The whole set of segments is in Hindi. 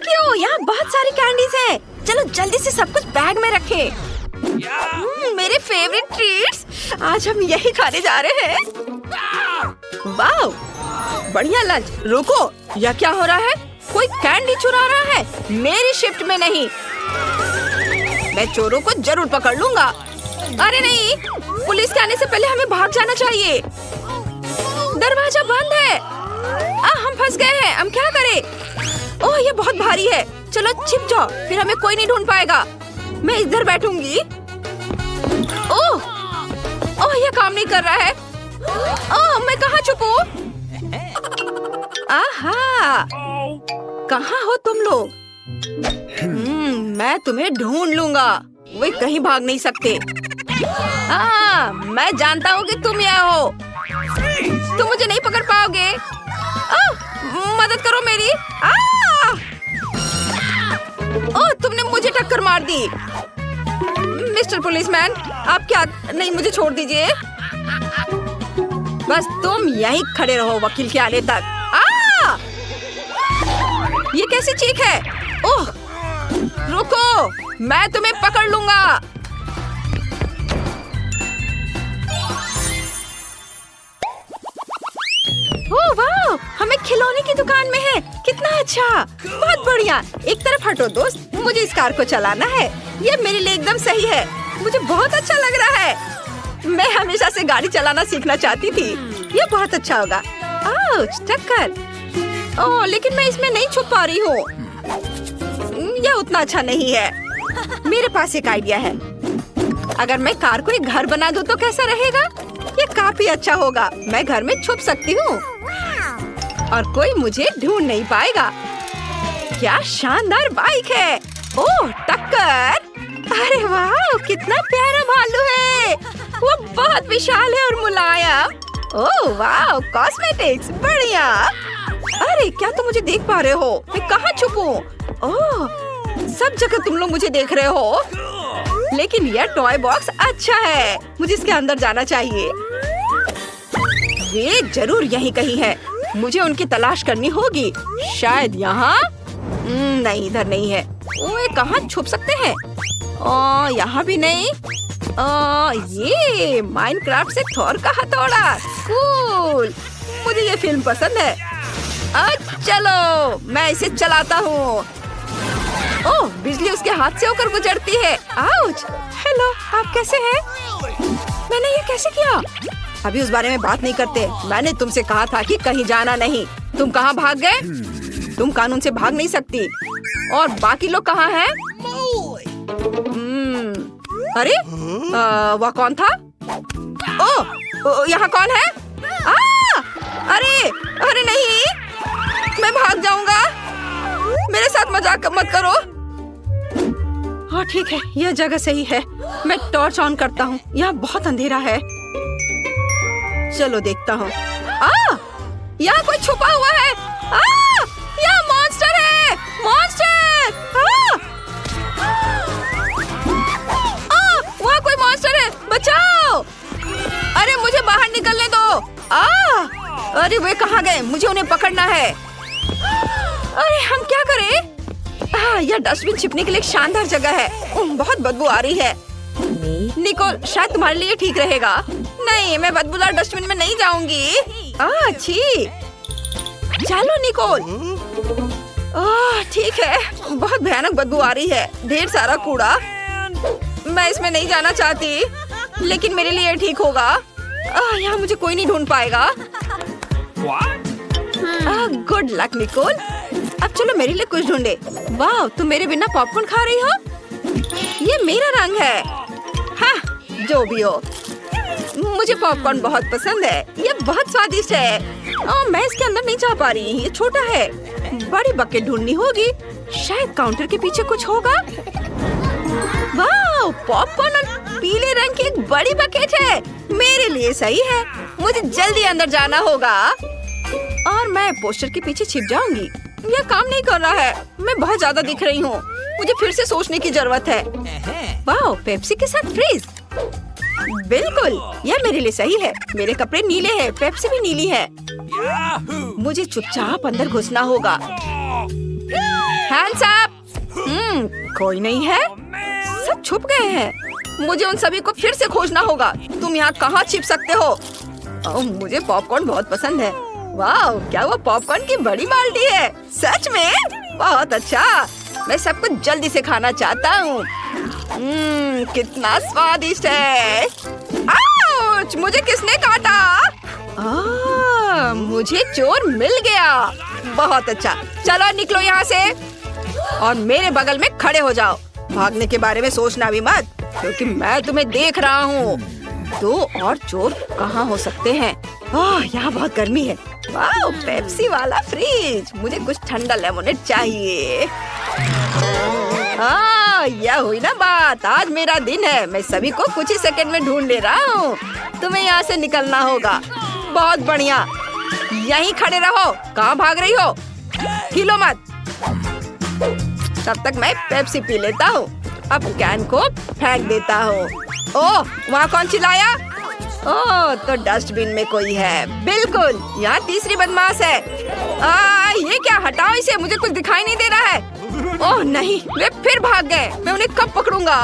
Thank you. यहाँ बहुत सारी कैंडीज हैं। चलो जल्दी से सब कुछ बैग में रखें। मेरे फेवरेट ट्रीट्स। आज हम यही खाने जा रहे हैं। वाह, बढ़िया लंच। रुको, यह क्या हो रहा है? कोई कैंडी चुरा रहा है। मेरी शिफ्ट में नहीं। मैं चोरों को जरूर पकड़ लूंगा। अरे नहीं, पुलिस के आने से पहले हमें भाग जाना चाहिए। दरवाजा बंद है। हम फंस गए हैं। हम क्या करें? ओह, ये बहुत भारी है। चलो छिप जाओ, फिर हमें कोई नहीं ढूंढ पाएगा। मैं इधर बैठूंगी। ओह, ये काम नहीं कर रहा है। ओह, मैं कहाँ छुपूं? आहा, कहाँ हो तुम लोग? मैं तुम्हें ढूंढ लूंगा। वे कहीं भाग नहीं सकते। मैं जानता हूँ कि तुम यहाँ हो। तुम मुझे नहीं पकड़ पाओगे। मदद करो मेरी। ओह, तुमने मुझे टक्कर मार दी। मिस्टर पुलिसमैन, आप क्या? नहीं, मुझे छोड़ दीजिए। बस तुम यहीं खड़े रहो वकील के आने तक। ये कैसी चीख है? ओह, रुको, मैं तुम्हें पकड़ लूंगा। ओह वाह, हमें खिलौने की दुकान में है। कितना अच्छा, बहुत बढ़िया। एक तरफ हटो दोस्त, मुझे इस कार को चलाना है। ये मेरे लिए एकदम सही है। मुझे बहुत अच्छा लग रहा है। मैं हमेशा से गाड़ी चलाना सीखना चाहती थी। ये बहुत अच्छा होगा। आउच, टक्कर। ओह, लेकिन मैं इसमें नहीं छुप पा रही हूँ। यह उतना अच्छा नहीं है। मेरे पास एक आइडिया है। अगर मैं कार को एक घर बना दूँ तो कैसा रहेगा? ये काफी अच्छा होगा। मैं घर में छुप सकती हूँ और कोई मुझे ढूंढ नहीं पाएगा। क्या शानदार बाइक है। ओह, टक्कर। अरे वाह, कितना प्यारा भालू है। वो बहुत विशाल है और मुलायम। ओह वाह, कॉस्मेटिक्स, बढ़िया। अरे क्या तुम मुझे देख पा रहे हो? मैं कहाँ छुपूं? ओह, सब जगह तुम लोग मुझे देख रहे हो। लेकिन यह टॉय बॉक्स अच्छा है। मुझे इसके अंदर जाना चाहिए। वे जरूर यहीं कहीं है। मुझे उनकी तलाश करनी होगी। शायद यहाँ। नहीं, इधर नहीं है। ओए, कहाँ छुप सकते हैं? यहाँ भी नहीं। ये माइनक्राफ्ट से थोर का हथौड़ा। कूल, मुझे ये फिल्म पसंद है। चलो, मैं इसे चलाता हूँ। ओह, बिजली उसके हाथ से होकर गुजरती है। आउच। हेलो, आप कैसे हैं? मैंने ये कैसे किया? अभी उस बारे में बात नहीं करते। मैंने तुमसे कहा था कि कहीं जाना नहीं। तुम कहाँ भाग गए? तुम कानून से भाग नहीं सकती। और बाकी लोग कहाँ हैं? अरे, वह कौन था? ओह, यहाँ कौन है? अरे नहीं, मैं भाग जाऊंगा। मेरे साथ मजाक मत करो। हाँ ठीक है, यह जगह सही है। मैं टॉर्च ऑन करता हूँ। यहाँ बहुत अंधेरा है। चलो देखता हूँ। यहाँ कोई छुपा हुआ है। यहाँ मॉन्स्टर है। मॉन्स्टर। वहाँ कोई मॉन्स्टर है। बचाओ। अरे मुझे बाहर निकलने दो। अरे वे कहाँ गए? मुझे उन्हें पकड़ना है। अरे हम क्या करें? यह डस्टबिन छिपने के लिए एक शानदार जगह है। बहुत बदबू आ रही है। निकोल, शायद तुम्हारे लिए ठीक रहेगा। नहीं, मैं बदबूदार डस्टबिन में नहीं जाऊंगी। अच्छी। चलो निकोल। ठीक है, बहुत भयानक बदबू आ रही है। ढेर सारा कूड़ा। मैं इसमें नहीं जाना चाहती, लेकिन मेरे लिए ठीक होगा। यहाँ मुझे कोई नहीं ढूंढ पाएगा। Good luck Nicole. अब चलो मेरे लिए कुछ ढूंढे। वाह, तुम मेरे बिना पॉपकॉर्न खा रही हो? ये मेरा रंग है। हाँ, जो भी हो, मुझे पॉपकॉर्न बहुत पसंद है। ये बहुत स्वादिष्ट है। मैं इसके अंदर नहीं जा पा रही। ये छोटा है। बड़ी बकेट ढूंढनी होगी। शायद काउंटर के पीछे कुछ होगा। वाह, पॉपकॉर्न और पीले रंग की एक बड़ी बकेट है। मेरे लिए सही है। मुझे जल्दी अंदर जाना होगा और मैं पोस्टर के पीछे छिप जाऊंगी। यह काम नहीं कर रहा है। मैं बहुत ज्यादा दिख रही हूँ। मुझे फिर से सोचने की जरूरत है। वाह, पेप्सी के साथ फ्रीज। बिल्कुल, यह मेरे लिए सही है। मेरे कपड़े नीले हैं, पेप्सी भी नीली है। मुझे चुपचाप अंदर घुसना होगा। Hands up. कोई नहीं है, सब छुप गए हैं। मुझे उन सभी को फिर से खोजना होगा। तुम यहाँ कहाँ छिप सकते हो? मुझे पॉपकॉर्न बहुत पसंद है। वाह, क्या वो पॉपकॉर्न की बड़ी बाल्टी है? सच में बहुत अच्छा। मैं सब कुछ जल्दी से खाना चाहता हूँ। कितना स्वादिष्ट है। आउच! मुझे किसने काटा? मुझे चोर मिल गया। बहुत अच्छा, चलो निकलो यहाँ से और मेरे बगल में खड़े हो जाओ। भागने के बारे में सोचना भी मत, क्योंकि मैं तुम्हें देख रहा हूँ। 2 और चोर कहाँ हो सकते हैं? यहाँ बहुत गर्मी है। वाह, पेप्सी वाला फ्रिज। मुझे कुछ ठंडा लेमोनेड चाहिए। यह हुई ना बात। आज मेरा दिन है। मैं सभी को कुछ ही सेकंड में ढूंढ ले रहा हूँ। तुम्हें यहाँ से निकलना होगा। बहुत बढ़िया, यहीं खड़े रहो। कहाँ भाग रही हो? हिलो मत। तब तक मैं पेप्सी पी लेता हूँ। अब कैन को फेंक देता हूँ। ओह, वहाँ कौन चिल्लाया? ओह, तो डस्टबिन में कोई है। बिल्कुल, यहाँ तीसरी बदमाश है। ये क्या? हटाओ इसे, मुझे कुछ दिखाई नहीं दे रहा है। ओह नहीं, वे फिर भाग गए। मैं उन्हें कब पकड़ूंगा?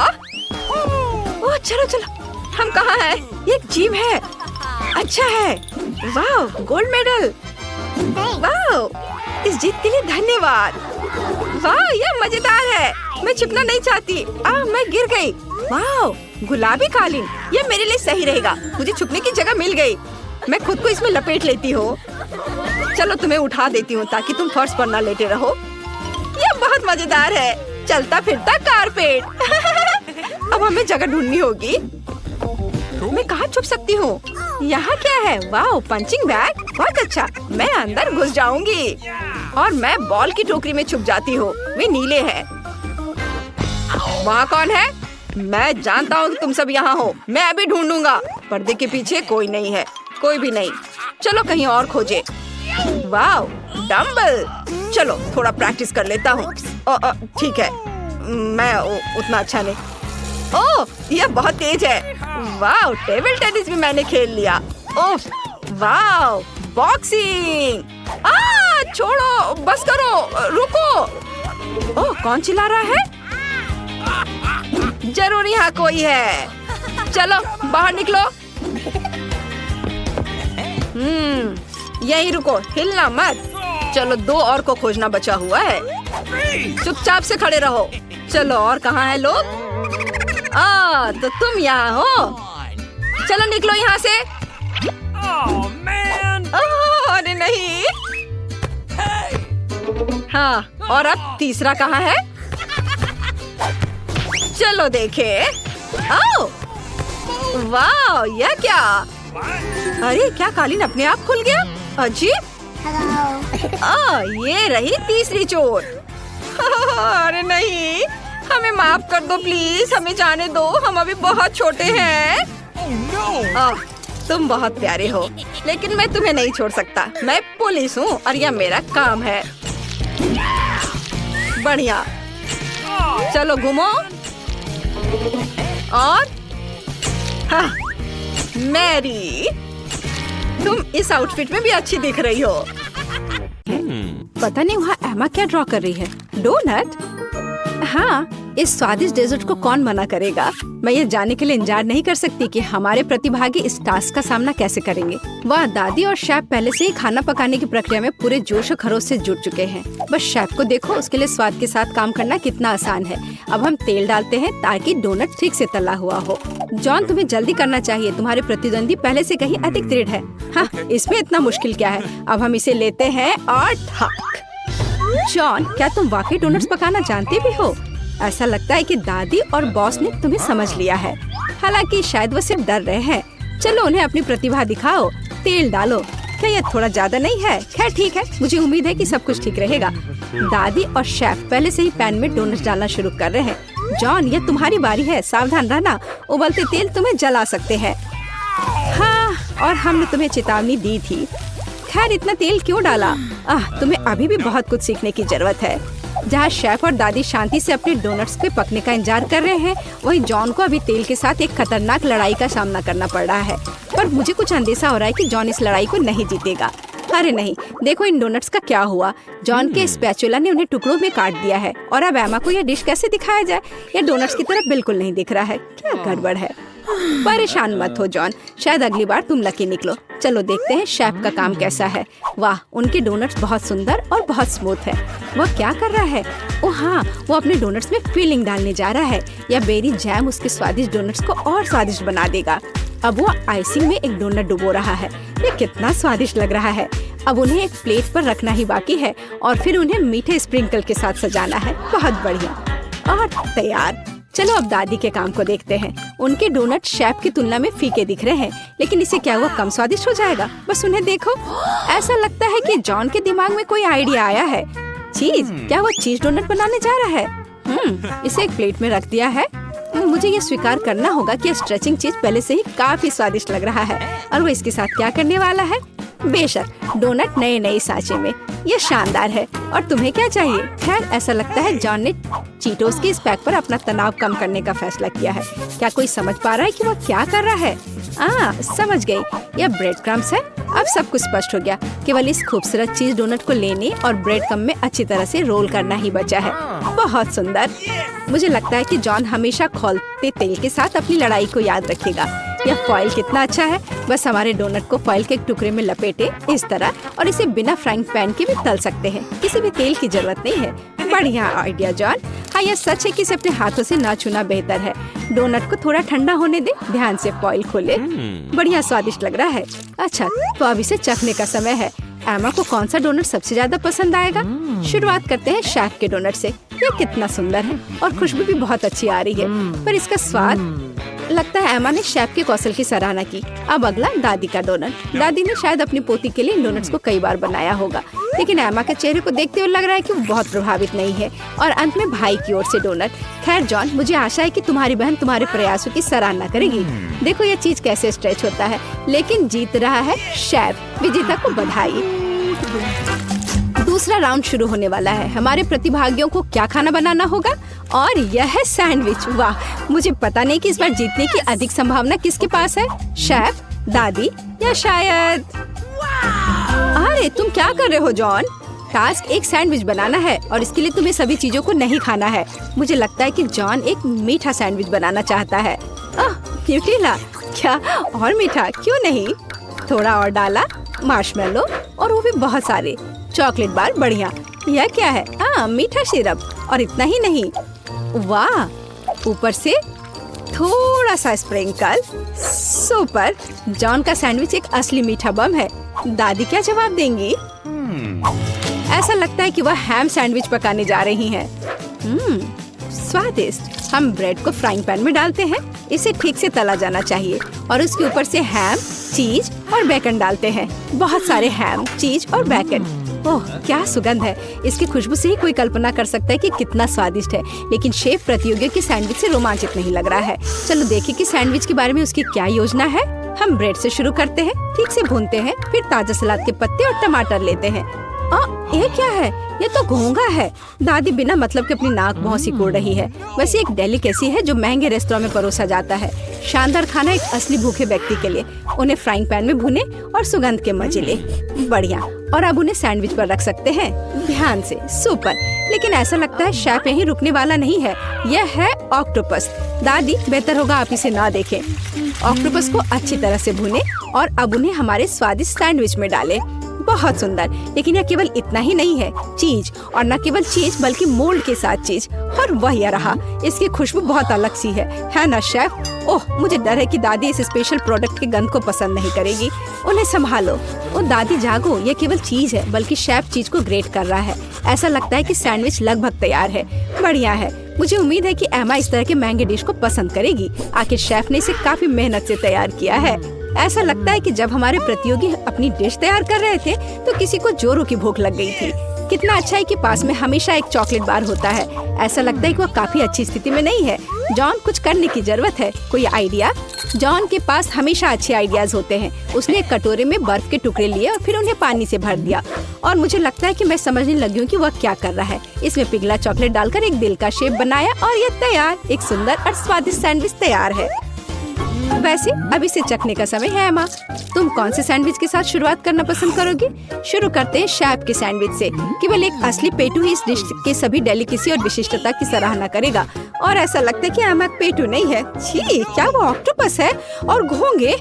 ओह चलो चलो, हम कहाँ हैं? ये एक जिम है। अच्छा है। वाह, गोल्ड मेडल। वाह, इस जीत के लिए धन्यवाद। वाह, यह मजेदार है। मैं छिपना नहीं चाहती। मैं गिर गई। वाह, गुलाबी कालीन, ये मेरे लिए सही रहेगा। मुझे छुपने की जगह मिल गई। मैं खुद को इसमें लपेट लेती हूँ। चलो तुम्हें उठा देती हूँ ताकि तुम फर्श पर ना लेटे रहो। ये बहुत मजेदार है। चलता फिरता कारपेट। अब हमें जगह ढूंढनी होगी। मैं कहाँ छुप सकती हूँ? यहाँ क्या है? वाह, पंचिंग बैग। बहुत अच्छा, मैं अंदर घुस जाऊंगी और मैं बॉल की टोकरी में छुप जाती हूँ। वे नीले हैं। वहाँ कौन है? मैं जानता हूँ कि तुम सब यहाँ हो। मैं अभी ढूंढूंगा। पर्दे के पीछे कोई नहीं है। कोई भी नहीं। चलो कहीं और खोजे। वाह, डम्बल। चलो थोड़ा प्रैक्टिस कर लेता हूँ। ठीक है, मैं उतना अच्छा नहीं। ओह, यह बहुत तेज है। वाह, टेबल टेनिस भी मैंने खेल लिया। ओह, वाह, बॉक्सिंग। छोड़ो, बस करो, रुको। ओह, कौन चिल्ला रहा है? जरूर यहाँ कोई है। चलो बाहर निकलो। यहीं रुको, हिलना मत। चलो 2 और को खोजना बचा हुआ है। चुपचाप से खड़े रहो। चलो, और कहाँ है लोग? तो तुम यहाँ हो। चलो निकलो यहाँ से। अरे नहीं। हाँ, और अब तीसरा कहाँ है? चलो देखे। वाह, यह क्या? अरे क्या कालीन अपने आप खुल गया? अजीब। ये रही तीसरी चोर। अरे नहीं, हमें माफ कर दो प्लीज। हमें जाने दो, हम अभी बहुत छोटे हैं। तुम बहुत प्यारे हो, लेकिन मैं तुम्हें नहीं छोड़ सकता। मैं पुलिस हूँ और यह मेरा काम है। बढ़िया, चलो घूमो। और मैरी, तुम इस आउटफिट में भी अच्छी दिख रही हो। पता नहीं वहाँ एमा क्या ड्रॉ कर रही है? डोनट? हाँ, इस स्वादिष्ट डेजर्ट को कौन मना करेगा। मैं ये जानने के लिए इंतजार नहीं कर सकती कि हमारे प्रतिभागी इस टास्क का सामना कैसे करेंगे। वह दादी और शेफ पहले से ही खाना पकाने की प्रक्रिया में पूरे जोश और खरोश से जुट चुके हैं। बस शेफ को देखो, उसके लिए स्वाद के साथ काम करना कितना आसान है। अब हम तेल डालते हैं ताकि डोनट ठीक से तला हुआ हो। जॉन, तुम्हें जल्दी करना चाहिए। तुम्हारे प्रतिद्वंदी पहले से कहीं अधिक दृढ़ है। हाँ, इसमें इतना मुश्किल क्या है? अब हम इसे लेते हैं और ठक। जॉन, क्या तुम वाकई डोनट्स पकाना जानते भी हो? ऐसा लगता है कि दादी और बॉस ने तुम्हें समझ लिया है। हालांकि शायद वो सिर्फ डर रहे हैं। चलो उन्हें अपनी प्रतिभा दिखाओ। तेल डालो। क्या यह थोड़ा ज्यादा नहीं है? खैर ठीक है, मुझे उम्मीद है कि सब कुछ ठीक रहेगा। दादी और शेफ पहले से ही पैन में डोनट्स डालना शुरू कर रहे हैं। जॉन, यह तुम्हारी बारी है। सावधान रहना, उबलते तेल तुम्हें जला सकते हैं। हाँ, और हमने तुम्हें चेतावनी दी थी। खैर इतना तेल क्यों डाला? तुम्हें अभी भी बहुत कुछ सीखने की जरूरत है। जहाँ शेफ और दादी शांति से अपने डोनट्स के पकने का इंतजार कर रहे हैं, वहीं जॉन को अभी तेल के साथ एक खतरनाक लड़ाई का सामना करना पड़ रहा है। पर मुझे कुछ अंदेशा हो रहा है कि जॉन इस लड़ाई को नहीं जीतेगा। अरे नहीं, देखो इन डोनट्स का क्या हुआ। जॉन के स्पैचुला ने उन्हें टुकड़ों में काट दिया है और अब एमा को यह डिश कैसे दिखाया जाए। यह डोनट्स की तरह बिल्कुल नहीं दिख रहा है। क्या गड़बड़ है। परेशान मत हो जॉन, शायद अगली बार तुम लकी निकलो। चलो देखते हैं शेफ का काम कैसा है। वाह, उनके डोनट्स बहुत सुंदर और बहुत स्मूथ है। वह क्या कर रहा है? ओह हाँ, वो अपने डोनट्स में फिलिंग डालने जा रहा है। यह बेरी जैम उसके स्वादिष्ट डोनट्स को और स्वादिष्ट बना देगा। अब वो आइसिंग में एक डोनट डुबो रहा है। ये कितना स्वादिष्ट लग रहा है। अब उन्हें एक प्लेट पर रखना ही बाकी है और फिर उन्हें मीठे स्प्रिंकल के साथ सजाना है। बहुत बढ़िया और तैयार। चलो अब दादी के काम को देखते हैं। उनके डोनट शेफ की तुलना में फीके दिख रहे हैं, लेकिन इसे क्या हुआ कम स्वादिष्ट हो जाएगा? बस उन्हें देखो। ऐसा लगता है कि जॉन के दिमाग में कोई आइडिया आया है। चीज, क्या वो चीज डोनट बनाने जा रहा है? इसे एक प्लेट में रख दिया है। मुझे ये स्वीकार करना होगा कि स्ट्रेचिंग चीज पहले से ही काफी स्वादिष्ट लग रहा है। और वो इसके साथ क्या करने वाला है? बेशक डोनट नए सांचे में। ये शानदार है। और तुम्हें क्या चाहिए? खैर, ऐसा लगता है जॉन ने चीटोस के इस पैक पर अपना तनाव कम करने का फैसला किया है। क्या कोई समझ पा रहा है कि वो क्या कर रहा है? समझ गई, यह ब्रेड क्रम्स है। अब सब कुछ स्पष्ट हो गया। केवल इस खूबसूरत चीज डोनट को लेने और ब्रेड क्रम्ब में अच्छी तरह से रोल करना ही बचा है। बहुत सुंदर। मुझे लगता है कि जॉन हमेशा खौलते तेल के साथ अपनी लड़ाई को याद रखेगा। यह फॉइल कितना अच्छा है। बस हमारे डोनट को फॉइल के एक टुकड़े में लपेटे इस तरह, और इसे बिना फ्राइंग पैन के भी तल सकते हैं। किसी भी तेल की जरूरत नहीं है। बढ़िया आइडिया जॉन। हाँ, यह सच है कि इसे अपने हाथों से ना छूना बेहतर है। डोनट को थोड़ा ठंडा होने दे। ध्यान से फॉइल खोले। बढ़िया स्वादिष्ट लग रहा है। अच्छा, तो अब इसे चखने का समय है। एमा को कौन सा डोनट सबसे ज्यादा पसंद आएगा? शुरुआत करते हैं शेफ के डोनट से। ये कितना सुंदर है और खुशबू भी बहुत अच्छी आ रही है, पर इसका स्वाद, लगता है एमा ने शेफ के कौशल की सराहना की। अब अगला दादी का डोनट। दादी ने शायद अपनी पोती के लिए इन डोनट्स को कई बार बनाया होगा, लेकिन एमा के चेहरे को देखते हुए लग रहा है कि वो बहुत प्रभावित नहीं है। और अंत में भाई की ओर से डोनट। खैर जॉन, मुझे आशा है कि तुम्हारी बहन तुम्हारे प्रयासों की सराहना करेगी। देखो ये चीज कैसे स्ट्रेच होता है, लेकिन जीत रहा है शेफ। विजेता को बधाई। दूसरा राउंड शुरू होने वाला है। हमारे प्रतिभागियों को क्या खाना बनाना होगा? और यह है सैंडविच। वाह, मुझे पता नहीं कि इस बार जीतने की अधिक संभावना किसके पास है, शेफ, दादी या शायद। अरे तुम क्या कर रहे हो जॉन? टास्क एक सैंडविच बनाना है और इसके लिए तुम्हें सभी चीजों को नहीं खाना है। मुझे लगता है कि जॉन एक मीठा सैंडविच बनाना चाहता है। न्यूटेला, क्या और मीठा क्यों नहीं? थोड़ा और डाला, मार्शमेलो, और वो भी बहुत सारे चॉकलेट बार। बढ़िया। यह क्या है? मीठा सिरप। और इतना ही नहीं, वाह, ऊपर से थोड़ा सा स्प्रिंकल। सुपर। जॉन का सैंडविच एक असली मीठा बम है। दादी क्या जवाब देंगी? ऐसा लगता है कि वह हैम सैंडविच पकाने जा रही हैं। स्वादिष्ट। हम ब्रेड को फ्राइंग पैन में डालते हैं। इसे ठीक से तला जाना चाहिए और उसके ऊपर से हैम, चीज और बेकन डालते हैं। बहुत सारे हैम, चीज और बेकन। ओह, क्या सुगंध है। इसकी खुशबू से ही कोई कल्पना कर सकता है कि कितना स्वादिष्ट है। लेकिन शेफ प्रतियोगियों के सैंडविच से रोमांचित नहीं लग रहा है। चलो देखिए कि सैंडविच के बारे में उसकी क्या योजना है। हम ब्रेड से शुरू करते हैं, ठीक से भूनते हैं, फिर ताजा सलाद के पत्ते और टमाटर लेते हैं। ये क्या है? ये तो घोंघा है। दादी बिना मतलब के अपनी नाक भौं सिकोड़ रही है। वैसे एक डेलिकेसी है जो महंगे रेस्तरां में परोसा जाता है। शानदार खाना एक असली भूखे व्यक्ति के लिए। उन्हें फ्राइंग पैन में भुने और सुगंध के मजे ले। बढ़िया। और अब उन्हें सैंडविच पर रख सकते हैं, ध्यान से। सुपर। लेकिन ऐसा लगता है शेफ यहीं रुकने वाला नहीं है। यह है ऑक्टोपस। दादी, बेहतर होगा आप इसे ना देखें। ऑक्टोपस को अच्छी तरह से भुने और अब उन्हें हमारे स्वादिष्ट सैंडविच में डालें। बहुत सुंदर। लेकिन यह केवल इतना ही नहीं है। चीज, और न केवल चीज बल्कि मोल्ड के साथ चीज। और वह यह रहा। इसकी खुशबू बहुत अलग सी है ना शेफ? ओह, मुझे डर है कि दादी इस स्पेशल प्रोडक्ट के गंध को पसंद नहीं करेगी। उन्हें संभालो। ओ दादी जागो, ये केवल चीज है, बल्कि शेफ चीज को ग्रेट कर रहा है। ऐसा लगता है कि सैंडविच लगभग तैयार है। बढ़िया है। मुझे उम्मीद है कि एमा इस तरह के महंगे डिश को पसंद करेगी। आखिर शेफ ने इसे काफी मेहनत से तैयार किया है। ऐसा लगता है कि जब हमारे प्रतियोगी अपनी डिश तैयार कर रहे थे तो किसी को जोरों की भूख लग गई थी। कितना अच्छा है कि पास में हमेशा एक चॉकलेट बार होता है। ऐसा लगता है कि वो काफी अच्छी स्थिति में नहीं है। जॉन, कुछ करने की जरूरत है। कोई आइडिया? जॉन के पास हमेशा अच्छे आइडियाज होते हैं। उसने एक कटोरे में बर्फ के टुकड़े लिए और फिर उन्हें पानी से भर दिया। और मुझे लगता है कि मैं समझने लगी हूँ कि वह क्या कर रहा है। इसमें पिघला चॉकलेट डालकर एक दिल का शेप बनाया और ये तैयार। एक सुंदर और स्वादिष्ट सैंडविच तैयार है। वैसे अभी से चखने का समय है एमा। तुम कौन से सैंडविच के साथ शुरुआत करना पसंद करोगी? शुरू करते हैं शेफ के सैंडविच से। केवल एक असली पेटू ही इस डिश के सभी डेलिकेसी और विशिष्टता की सराहना करेगा। और ऐसा लगता है कि एमा पेटू नहीं है। छी, क्या वो ऑक्टोपस है? और घोंगे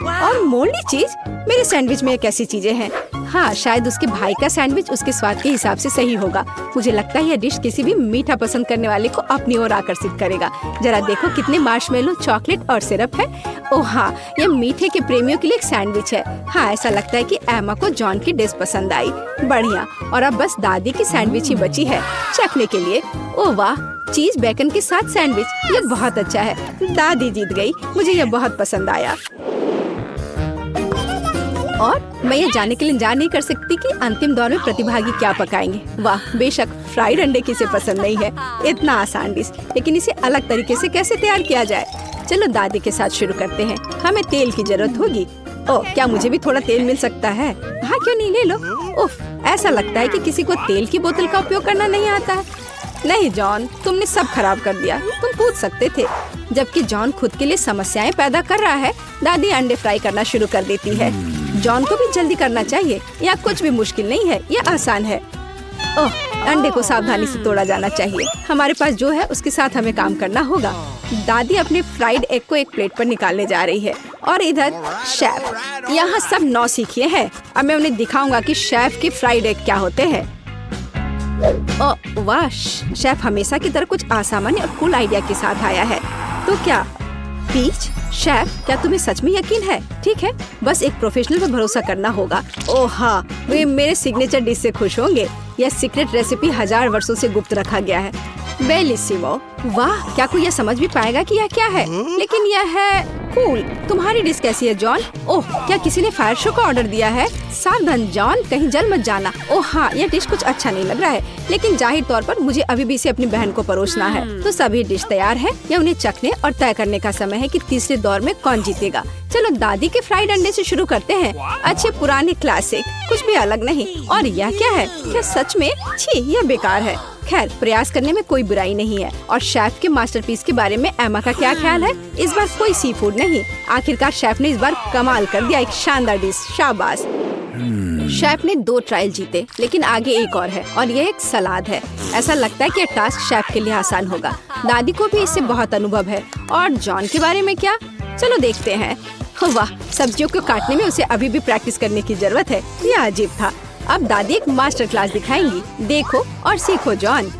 और मोल्डी चीज। मेरे सैंडविच में एक ऐसी चीजें हैं। हाँ, शायद उसके भाई का सैंडविच उसके स्वाद के हिसाब से सही होगा। मुझे लगता है यह डिश किसी भी मीठा पसंद करने वाले को अपनी ओर आकर्षित करेगा। जरा देखो कितने मार्शमेलो, चॉकलेट और सिरप है। ओह हाँ, यह मीठे के प्रेमियों के लिए एक सैंडविच है। हाँ, ऐसा लगता है कि एमा को जॉन की डिश पसंद आई। बढ़िया। और अब बस दादी की सैंडविच ही बची है चखने के लिए। ओह वाह, चीज बेकन के साथ सैंडविच, ये बहुत अच्छा है। दादी जीत गई। मुझे यह बहुत पसंद आया। और मैं ये जानने के लिए इंतजार नहीं कर सकती कि अंतिम दौर में प्रतिभागी क्या पकाएंगे। वाह, बेशक फ्राइड अंडे किसे पसंद नहीं है। इतना आसान डिश, लेकिन इसे अलग तरीके से कैसे तैयार किया जाए? चलो दादी के साथ शुरू करते हैं। हमें तेल की जरूरत होगी। ओह, क्या मुझे भी थोड़ा तेल मिल सकता है? हाँ, क्यों नहीं, ले लो। उफ, ऐसा लगता है कि किसी को तेल की बोतल का उपयोग करना नहीं आता है। नहीं जॉन, तुमने सब खराब कर दिया। तुम पूछ सकते थे। जबकि जॉन खुद के लिए समस्याएं पैदा कर रहा है, दादी अंडे फ्राई करना शुरू कर देती है। जॉन को भी जल्दी करना चाहिए। यह कुछ भी मुश्किल नहीं है, यह आसान है। ओह, अंडे को सावधानी से तोड़ा जाना चाहिए। हमारे पास जो है उसके साथ हमें काम करना होगा। दादी अपने फ्राइड एग को एक प्लेट पर निकालने जा रही है और इधर शेफ यहाँ सब नौसिखिए हैं। अब मैं उन्हें दिखाऊंगा कि शेफ के फ्राइड एग क्या होते हैं। ओह वाह, शेफ हमेशा की तरह कुछ असामान्य और कूल आइडिया के साथ आया है। तो क्या पीच? शेफ, क्या तुम्हें सच में यकीन है? ठीक है, बस एक प्रोफेशनल पर भरोसा करना होगा। ओह हाँ, वे मेरे सिग्नेचर डिश से खुश होंगे। यह सीक्रेट रेसिपी 1000 वर्षों से गुप्त रखा गया है। बेलिसिमो। वाह, क्या कोई यह समझ भी पाएगा कि यह क्या है? लेकिन यह है कूल। तुम्हारी डिश कैसी है जॉन? ओह, क्या किसी ने फायर शो का ऑर्डर दिया है? सावधान जॉन, कहीं जल मत जाना। ओह हाँ, यह डिश कुछ अच्छा नहीं लग रहा है, लेकिन जाहिर तौर पर मुझे अभी भी इसे अपनी बहन को परोसना है। तो सभी डिश तैयार है। यह उन्हें चखने और तय करने का समय है कि तीसरे दौर में कौन जीतेगा। चलो दादी के फ्राइड अंडे से शुरू करते हैं। अच्छे पुराने क्लासिक, कुछ भी अलग नहीं। और यह क्या है? क्या सच में? छी, यह बेकार है। खैर, प्रयास करने में कोई बुराई नहीं है। और शेफ के मास्टरपीस के बारे में एमा का क्या ख्याल है? इस बार कोई सी फूड नहीं। आखिरकार शेफ ने इस बार कमाल कर दिया, एक शानदार डिश। शाबाश। शेफ ने 2 ट्रायल जीते, लेकिन आगे एक और है और यह एक सलाद है। ऐसा लगता है कि यह टास्क शेफ के लिए आसान होगा। दादी को भी इससे बहुत अनुभव है। और जॉन के बारे में क्या? चलो देखते हैं। वाह, सब्जियों को काटने में उसे अभी भी प्रैक्टिस करने की जरूरत है। यह अजीब था। अब दादी एक मास्टर क्लास दिखाएंगी। देखो और सीखो जॉन।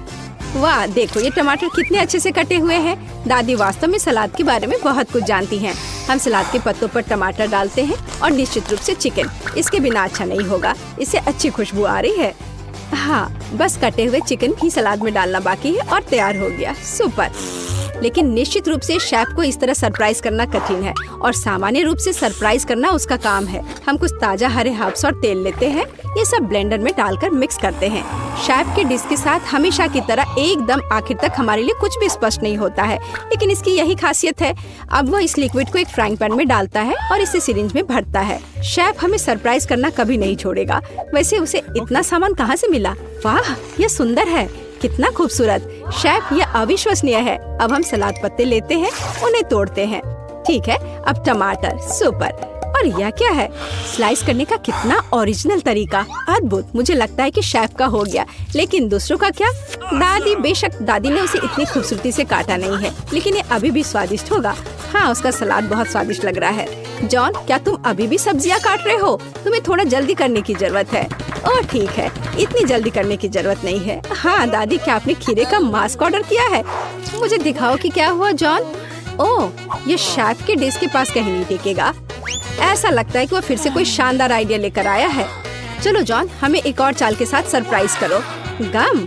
वाह, देखो ये टमाटर कितने अच्छे से कटे हुए हैं। दादी वास्तव में सलाद के बारे में बहुत कुछ जानती हैं। हम सलाद के पत्तों पर टमाटर डालते हैं और निश्चित रूप से चिकन। इसके बिना अच्छा नहीं होगा। इससे अच्छी खुशबू आ रही है। हाँ, बस कटे हुए चिकन ही सलाद में डालना बाकी है और तैयार हो गया। सुपर। लेकिन निश्चित रूप से शेफ को इस तरह सरप्राइज करना कठिन है और सामान्य रूप से सरप्राइज करना उसका काम है। हम कुछ ताजा हरे हर्ब्स और तेल लेते हैं। ये सब ब्लेंडर में डालकर मिक्स करते हैं। शेफ के डिश के साथ हमेशा की तरह एकदम आखिर तक हमारे लिए कुछ भी स्पष्ट नहीं होता है, लेकिन इसकी यही खासियत है। अब वो इस लिक्विड को एक फ्राइंग पैन में डालता है और इसे सिरिंज में भरता है। शेफ हमें सरप्राइज करना कभी नहीं छोड़ेगा। वैसे उसे इतना सामान कहाँ से मिला? वाह, यह सुंदर है। कितना खूबसूरत। शेफ, यह अविश्वसनीय है। अब हम सलाद पत्ते लेते हैं, उन्हें तोड़ते हैं। ठीक है, अब टमाटर। सुपर। और यह क्या है? स्लाइस करने का कितना ओरिजिनल तरीका। अद्भुत। मुझे लगता है कि शेफ का हो गया, लेकिन दूसरों का क्या? दादी, बेशक दादी ने उसे इतनी खूबसूरती से काटा नहीं है, लेकिन ये अभी भी स्वादिष्ट होगा। हाँ, उसका सलाद बहुत स्वादिष्ट लग रहा है। जॉन, क्या तुम अभी भी सब्जियाँ काट रहे हो? तुम्हें थोड़ा जल्दी करने की जरूरत है। ओह ठीक है, इतनी जल्दी करने की जरूरत नहीं है। हाँ दादी, क्या आपने खीरे का मास्क ऑर्डर किया है? मुझे दिखाओ कि क्या हुआ जॉन। ओह, ये शेफ के डिश के पास कहीं नहीं टिकेगा। ऐसा लगता है कि वो फिर से कोई शानदार आइडिया लेकर आया है। चलो जॉन, हमें एक और चाल के साथ सरप्राइज करो। गम?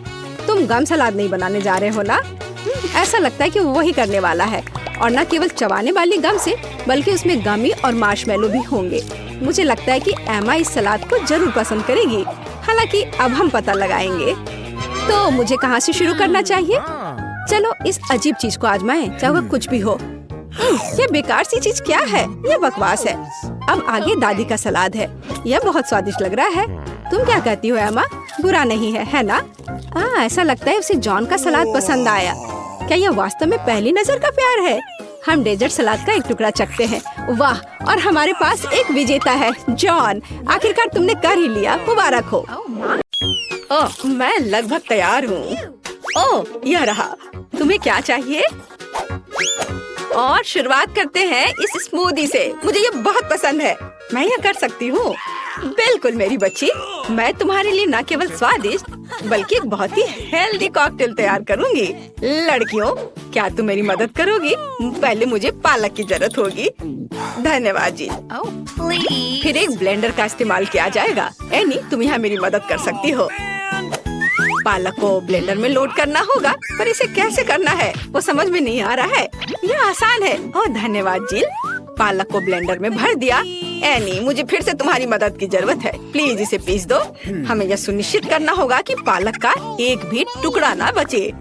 तुम गम सलाद नहीं बनाने जा रहे हो ना? ऐसा लगता है कि वो वही करने वाला है। और न केवल चबाने वाली गम से, बल्कि उसमें गमी और मार्शमेलो भी होंगे। मुझे लगता है कि एमा इस सलाद को जरूर पसंद करेगी। हालांकि अब हम पता लगाएंगे। तो मुझे कहाँ से शुरू करना चाहिए? चलो इस अजीब चीज को आजमाएं, चाहे वह कुछ भी हो। ये बेकार सी चीज क्या है? ये बकवास है। अब आगे दादी का सलाद है। यह बहुत स्वादिष्ट लग रहा है। तुम क्या कहती हो एमा? बुरा नहीं है, है ना? ऐसा लगता है उसे जॉन का सलाद पसंद आया। क्या यह वास्तव में पहली नजर का प्यार है? हम डेजर्ट सलाद का एक टुकड़ा चखते हैं। वाह, और हमारे पास एक विजेता है, जॉन। आखिरकार तुमने कर ही लिया, मुबारक हो। ओह, मैं लगभग तैयार हूँ। ओह, यह रहा। तुम्हें क्या चाहिए? और शुरुआत करते हैं इस स्मूदी से। मुझे ये बहुत पसंद है। मैं यह कर सकती हूँ। बिल्कुल मेरी बच्ची, मैं तुम्हारे लिए न केवल स्वादिष्ट बल्कि एक बहुत ही हेल्दी कॉकटेल तैयार करूँगी। लड़कियों, क्या तुम मेरी मदद करोगी? पहले मुझे पालक की जरूरत होगी। धन्यवाद जी। फिर एक ब्लेंडर का इस्तेमाल किया जाएगा। एनी, तुम यहाँ मेरी मदद कर सकती हो। पालक को ब्लेंडर में लोड करना होगा, पर इसे कैसे करना है वो समझ में नहीं आ रहा है। यह आसान है। ओह धन्यवाद जिल। पालक को ब्लेंडर में भर दिया। एनी, मुझे फिर से तुम्हारी मदद की जरूरत है। प्लीज इसे पीस दो। हमें यह सुनिश्चित करना होगा कि पालक का एक भी टुकड़ा ना बचे।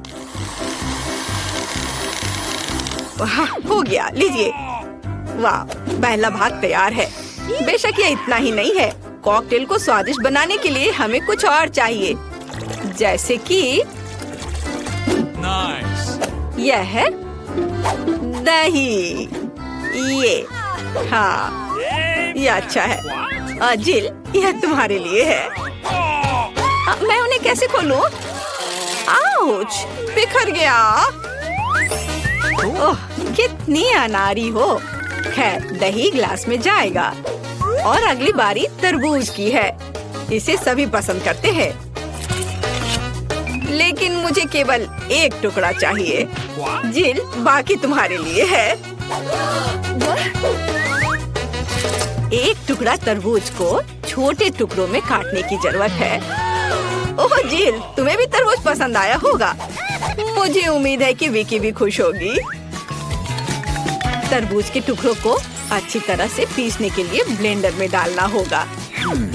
वाह, हो गया, लीजिए। वाह, पहला भाग तैयार है। बेशक यह इतना ही नहीं है। कॉकटेल को स्वादिष्ट बनाने के लिए हमें कुछ और चाहिए, जैसे कि यह है दही। ये, हाँ, ये अच्छा है। जिल, यह तुम्हारे लिए है। मैं उन्हें कैसे खोलूं? आउच, बिखर गया। ओह, कितनी अनारी हो। खैर, दही ग्लास में जाएगा। और अगली बारी तरबूज की है। इसे सभी पसंद करते हैं, लेकिन मुझे केवल एक टुकड़ा चाहिए। जिल, बाकी तुम्हारे लिए है। एक टुकड़ा तरबूज को छोटे टुकड़ों में काटने की जरूरत है। ओह जिल, तुम्हें भी तरबूज पसंद आया होगा। मुझे उम्मीद है कि विकी भी खुश होगी। तरबूज के टुकड़ों को अच्छी तरह से पीसने के लिए ब्लेंडर में डालना होगा।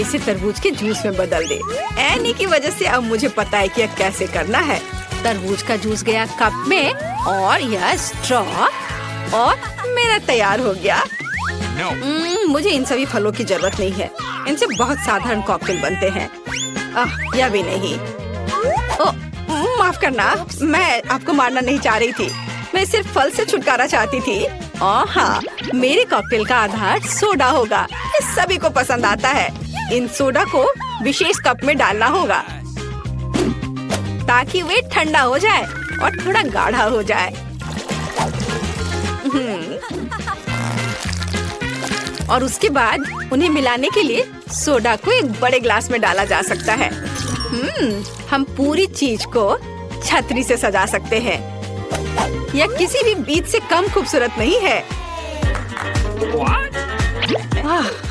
इसे तरबूज के जूस में बदल दे। एनी की वजह से अब मुझे पता है कि यह कैसे करना है। तरबूज का जूस गया कप में और यह स्ट्रॉ, और मेरा तैयार हो गया। मुझे इन सभी फलों की जरूरत नहीं है। इनसे बहुत साधारण कॉकटेल बनते हैं। यह भी नहीं। माफ करना, मैं आपको मारना नहीं चाह रही थी। मैं सिर्फ फल से छुटकारा चाहती थी। हाँ, मेरे कॉकटेल का आधार सोडा होगा। ये सभी को पसंद आता है। इन सोडा को विशेष कप में डालना होगा ताकि वे ठंडा हो जाए और थोड़ा गाढ़ा हो जाए। और उसके बाद उन्हें मिलाने के लिए सोडा को एक बड़े ग्लास में डाला जा सकता है। हम पूरी चीज को छतरी से सजा सकते हैं। यह किसी भी बीज से कम खूबसूरत नहीं है।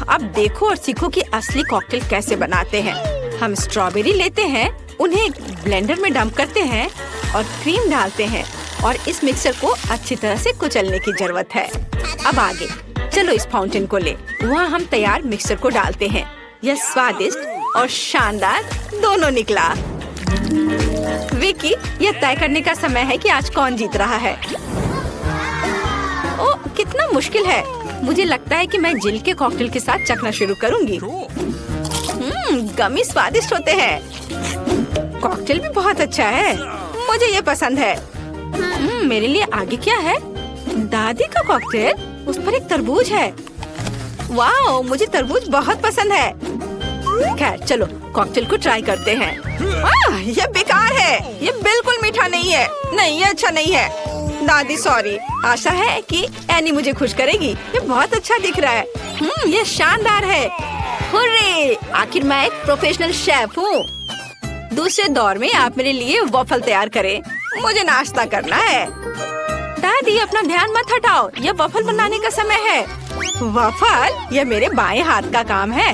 अब देखो और सीखो कि असली कॉकटेल कैसे बनाते हैं। हम स्ट्रॉबेरी लेते हैं, उन्हें ब्लेंडर में डंप करते हैं और क्रीम डालते हैं, और इस मिक्सर को अच्छी तरह से कुचलने की जरूरत है। अब आगे चलो इस फाउंटेन को ले। वहाँ हम तैयार मिक्सर को डालते हैं। यह स्वादिष्ट और शानदार दोनों निकला। विकी, यह तय करने का समय है कि आज कौन जीत रहा है। ओह, कितना मुश्किल है। मुझे लगता है कि मैं जिल के कॉकटेल के साथ चखना शुरू करूंगी। गमी स्वादिष्ट होते हैं। कॉकटेल भी बहुत अच्छा है। मुझे ये पसंद है। मेरे लिए आगे क्या है? दादी का कॉकटेल, उस पर एक तरबूज है। वाह, मुझे तरबूज बहुत पसंद है। खैर चलो कॉकटेल को ट्राई करते हैं। यह बेकार है। यह बिल्कुल मीठा नहीं है। नहीं, ये अच्छा नहीं है। दादी सॉरी। आशा है कि एनी मुझे खुश करेगी। ये बहुत अच्छा दिख रहा है। यह शानदार है। हुर्रे! आखिर मैं एक प्रोफेशनल शेफ हूँ। दूसरे दौर में आप मेरे लिए वॉफल तैयार करें। मुझे नाश्ता करना है। दादी, अपना ध्यान मत हटाओ। यह वॉफल बनाने का समय है। वॉफल? यह मेरे बाएं हाथ का काम है,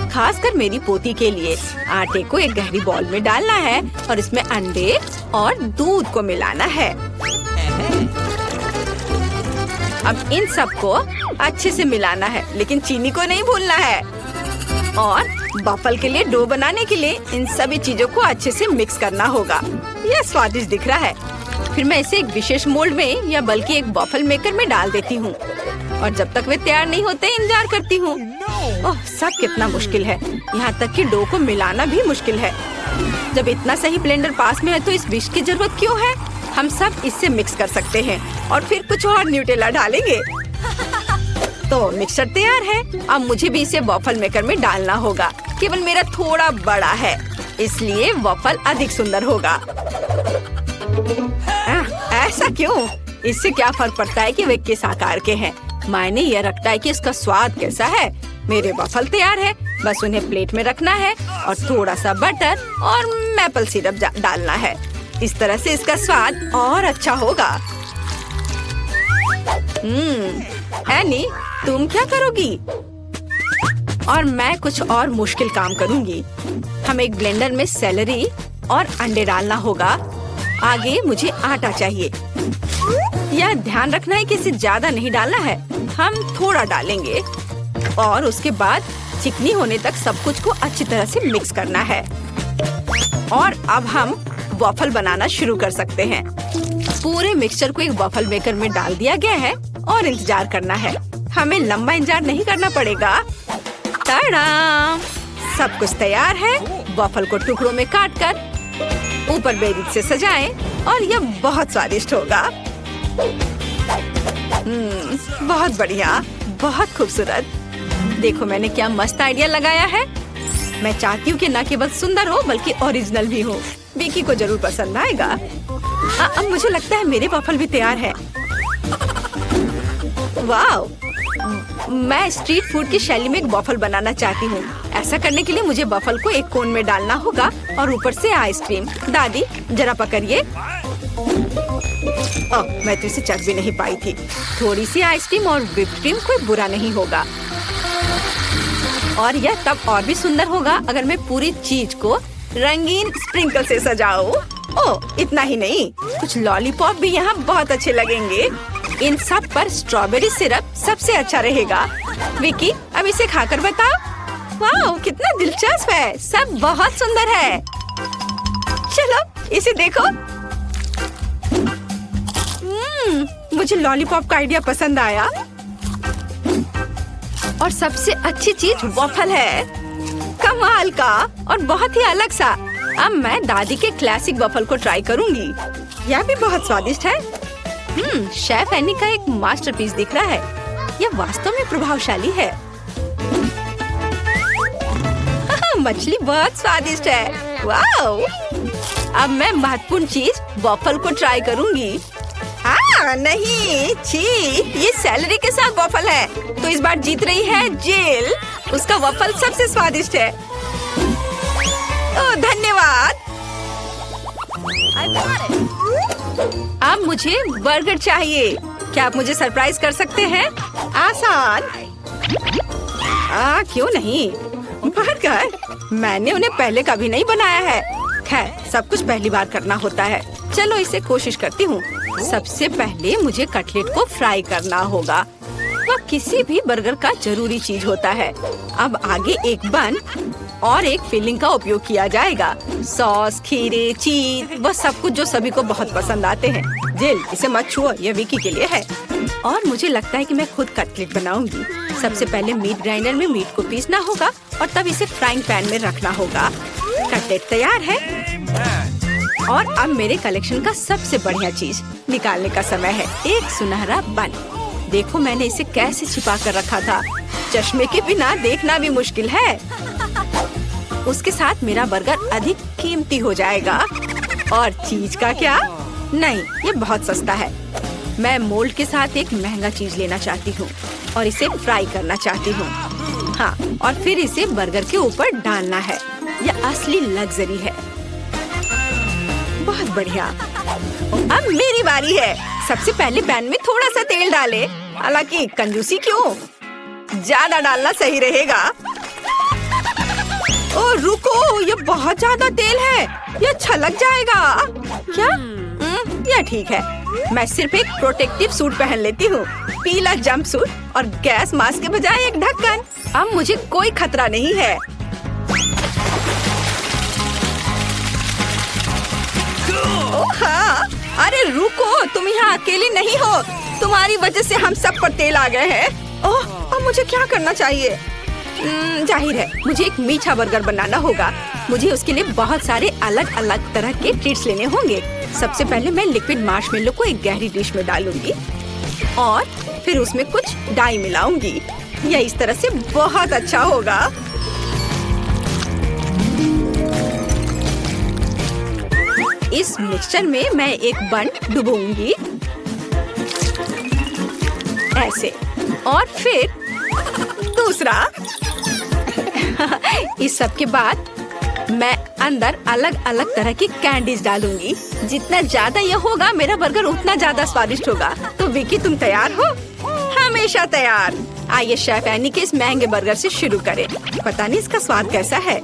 खासकर मेरी पोती के लिए। आटे को एक गहरी बॉल में डालना है और इसमें अंडे और दूध को मिलाना है। अब इन सबको अच्छे से मिलाना है, लेकिन चीनी को नहीं भूलना है। और वॉफल के लिए डो बनाने के लिए इन सभी चीजों को अच्छे से मिक्स करना होगा। यह स्वादिष्ट दिख रहा है। फिर मैं इसे एक विशेष मोल्ड में या बल्कि एक वॉफल मेकर में डाल देती हूँ, और जब तक वे तैयार नहीं होते इंतजार करती हूँ। ओह, सब कितना मुश्किल है। यहाँ तक कि डो को मिलाना भी मुश्किल है। जब इतना सही ब्लेंडर पास में है तो इस विश की जरूरत क्यों है? हम सब इससे मिक्स कर सकते हैं और फिर कुछ और न्यूटेला डालेंगे। तो मिक्सचर तैयार है। अब मुझे भी इसे वॉफल मेकर में डालना होगा। केवल मेरा थोड़ा बड़ा है, इसलिए वॉफल अधिक सुंदर होगा। ऐसा क्यों? इससे क्या फर्क पड़ता है कि वे किस आकार के हैं? मायने यह रखता है कि इसका स्वाद कैसा है। मेरे वॉफल तैयार है, बस उन्हें प्लेट में रखना है और थोड़ा सा बटर और मैपल सिरप डालना है। इस तरह से इसका स्वाद और अच्छा होगा। एनी, तुम क्या करोगी? और मैं कुछ और मुश्किल काम करूंगी। हमें एक ब्लेंडर में सेलरी और अंडे डालना होगा। आगे मुझे आटा चाहिए। यह ध्यान रखना है कि इसे ज्यादा नहीं डालना है, हम थोड़ा डालेंगे और उसके बाद चिकनी होने तक सब कुछ को अच्छी तरह से मिक्स करना है। और अब हम वॉफल बनाना शुरू कर सकते हैं। पूरे मिक्सचर को एक वॉफल मेकर में डाल दिया गया है और इंतजार करना है। हमें लंबा इंतजार नहीं करना पड़ेगा। टाडा! सब कुछ तैयार है। वॉफल को टुकड़ों में काटकर ऊपर बेरीज से सजाएं और यह बहुत स्वादिष्ट होगा। बहुत बढ़िया, बहुत खूबसूरत। देखो मैंने क्या मस्त आइडिया लगाया है। मैं चाहती हूँ कि न केवल सुंदर हो बल्कि ओरिजिनल भी हो। विकी को जरूर पसंद आएगा। अब मुझे लगता है मेरे वॉफल भी तैयार है। वाह! मैं स्ट्रीट फूड की शैली में एक वॉफल बनाना चाहती हूँ। ऐसा करने के लिए मुझे वॉफल को एक कोन में डालना होगा और ऊपर से आइसक्रीम। दादी जरा पकड़िए। मैं तो इसे चख भी नहीं पाई थी। थोड़ी सी आइसक्रीम और व्हिप्ड क्रीम कोई बुरा नहीं होगा। और यह तब और भी सुंदर होगा अगर मैं पूरी चीज को रंगीन स्प्रिंकल से सजाऊं। ओह, इतना ही नहीं, कुछ लॉलीपॉप भी यहाँ बहुत अच्छे लगेंगे। इन सब पर स्ट्रॉबेरी सिरप सबसे अच्छा रहेगा। विकी, अब इसे खाकर बताओ। वाह, कितना दिलचस्प है। सब बहुत सुंदर है। चलो इसे देखो। मुझे लॉलीपॉप का आइडिया पसंद आया। और सबसे अच्छी चीज वॉफल है। कमाल का और बहुत ही अलग सा। अब मैं दादी के क्लासिक वॉफल को ट्राई करूंगी। यह भी बहुत स्वादिष्ट है। शेफ एनी का एक मास्टरपीस दिख रहा है। यह वास्तव में प्रभावशाली है। मछली बहुत स्वादिष्ट है। वाओ! अब मैं महत्वपूर्ण चीज वॉफल को ट्राई करूंगी। नहीं, छी, ये सेलरी के साथ वॉफल है। तो इस बार जीत रही है जिल। उसका वॉफल सबसे स्वादिष्ट है। ओह, धन्यवाद। अब मुझे बर्गर चाहिए। क्या आप मुझे सरप्राइज कर सकते हैं? आसान। क्यों नहीं? बर्गर? मैंने उन्हें पहले कभी नहीं बनाया है। खैर, सब कुछ पहली बार करना होता है। चलो इसे कोशिश करती हूँ। सबसे पहले मुझे कटलेट को फ्राई करना होगा। वह किसी भी बर्गर का जरूरी चीज होता है। अब आगे एक बन और एक फिलिंग का उपयोग किया जाएगा। सॉस, खीरे, चीज, वह सब कुछ जो सभी को बहुत पसंद आते हैं। जिल, इसे मत छुओ, यह विकी के लिए है। और मुझे लगता है कि मैं खुद कटलेट बनाऊंगी। सबसे पहले मीट ग्राइंडर में मीट को पीसना होगा और तब इसे फ्राइंग पैन में रखना होगा। कटलेट तैयार है। और अब मेरे कलेक्शन का सबसे बढ़िया चीज निकालने का समय है। एक सुनहरा बन। देखो मैंने इसे कैसे छिपा कर रखा था। चश्मे के बिना देखना भी मुश्किल है। उसके साथ मेरा बर्गर अधिक कीमती हो जाएगा। और चीज का क्या? नहीं, ये बहुत सस्ता है। मैं मोल्ड के साथ एक महंगा चीज लेना चाहती हूँ और इसे फ्राई करना चाहती हूँ। हाँ, और फिर इसे बर्गर के ऊपर डालना है। यह असली लग्जरी है। बहुत बढ़िया। अब मेरी बारी है। सबसे पहले पैन में थोड़ा सा तेल डालें। हालांकि कंजूसी क्यों? ज्यादा डालना सही रहेगा। ओ रुको, ये बहुत ज्यादा तेल है। ये छलक जाएगा। क्या? यह ठीक है। मैं सिर्फ एक प्रोटेक्टिव सूट पहन लेती हूँ। पीला जंप सूट और गैस मास्क के बजाय एक ढक्कन। अब मुझे कोई खतरा नहीं है। ओह हाँ, अरे रुको, तुम यहाँ अकेली नहीं हो। तुम्हारी वजह से हम सब पर तेल आ गए हैं। ओह, अब मुझे क्या करना चाहिए? जाहिर है मुझे एक मीठा बर्गर बनाना होगा। मुझे उसके लिए बहुत सारे अलग अलग तरह के ट्रीट्स लेने होंगे। सबसे पहले मैं लिक्विड मार्शमेलो को एक गहरी डिश में डालूंगी और फिर उसमें कुछ डाई मिलाऊंगी। यह इस तरह से बहुत अच्छा होगा। इस मिक्सचर में मैं एक बन डुबोऊंगी ऐसे, और फिर दूसरा। इस सब के बाद मैं अंदर अलग अलग तरह की कैंडीज डालूंगी। जितना ज्यादा यह होगा मेरा बर्गर उतना ज्यादा स्वादिष्ट होगा। तो विकी, तुम तैयार हो? हमेशा तैयार। आइए शेफ एनी के इस महंगे बर्गर से शुरू करें। पता नहीं इसका स्वाद कैसा है।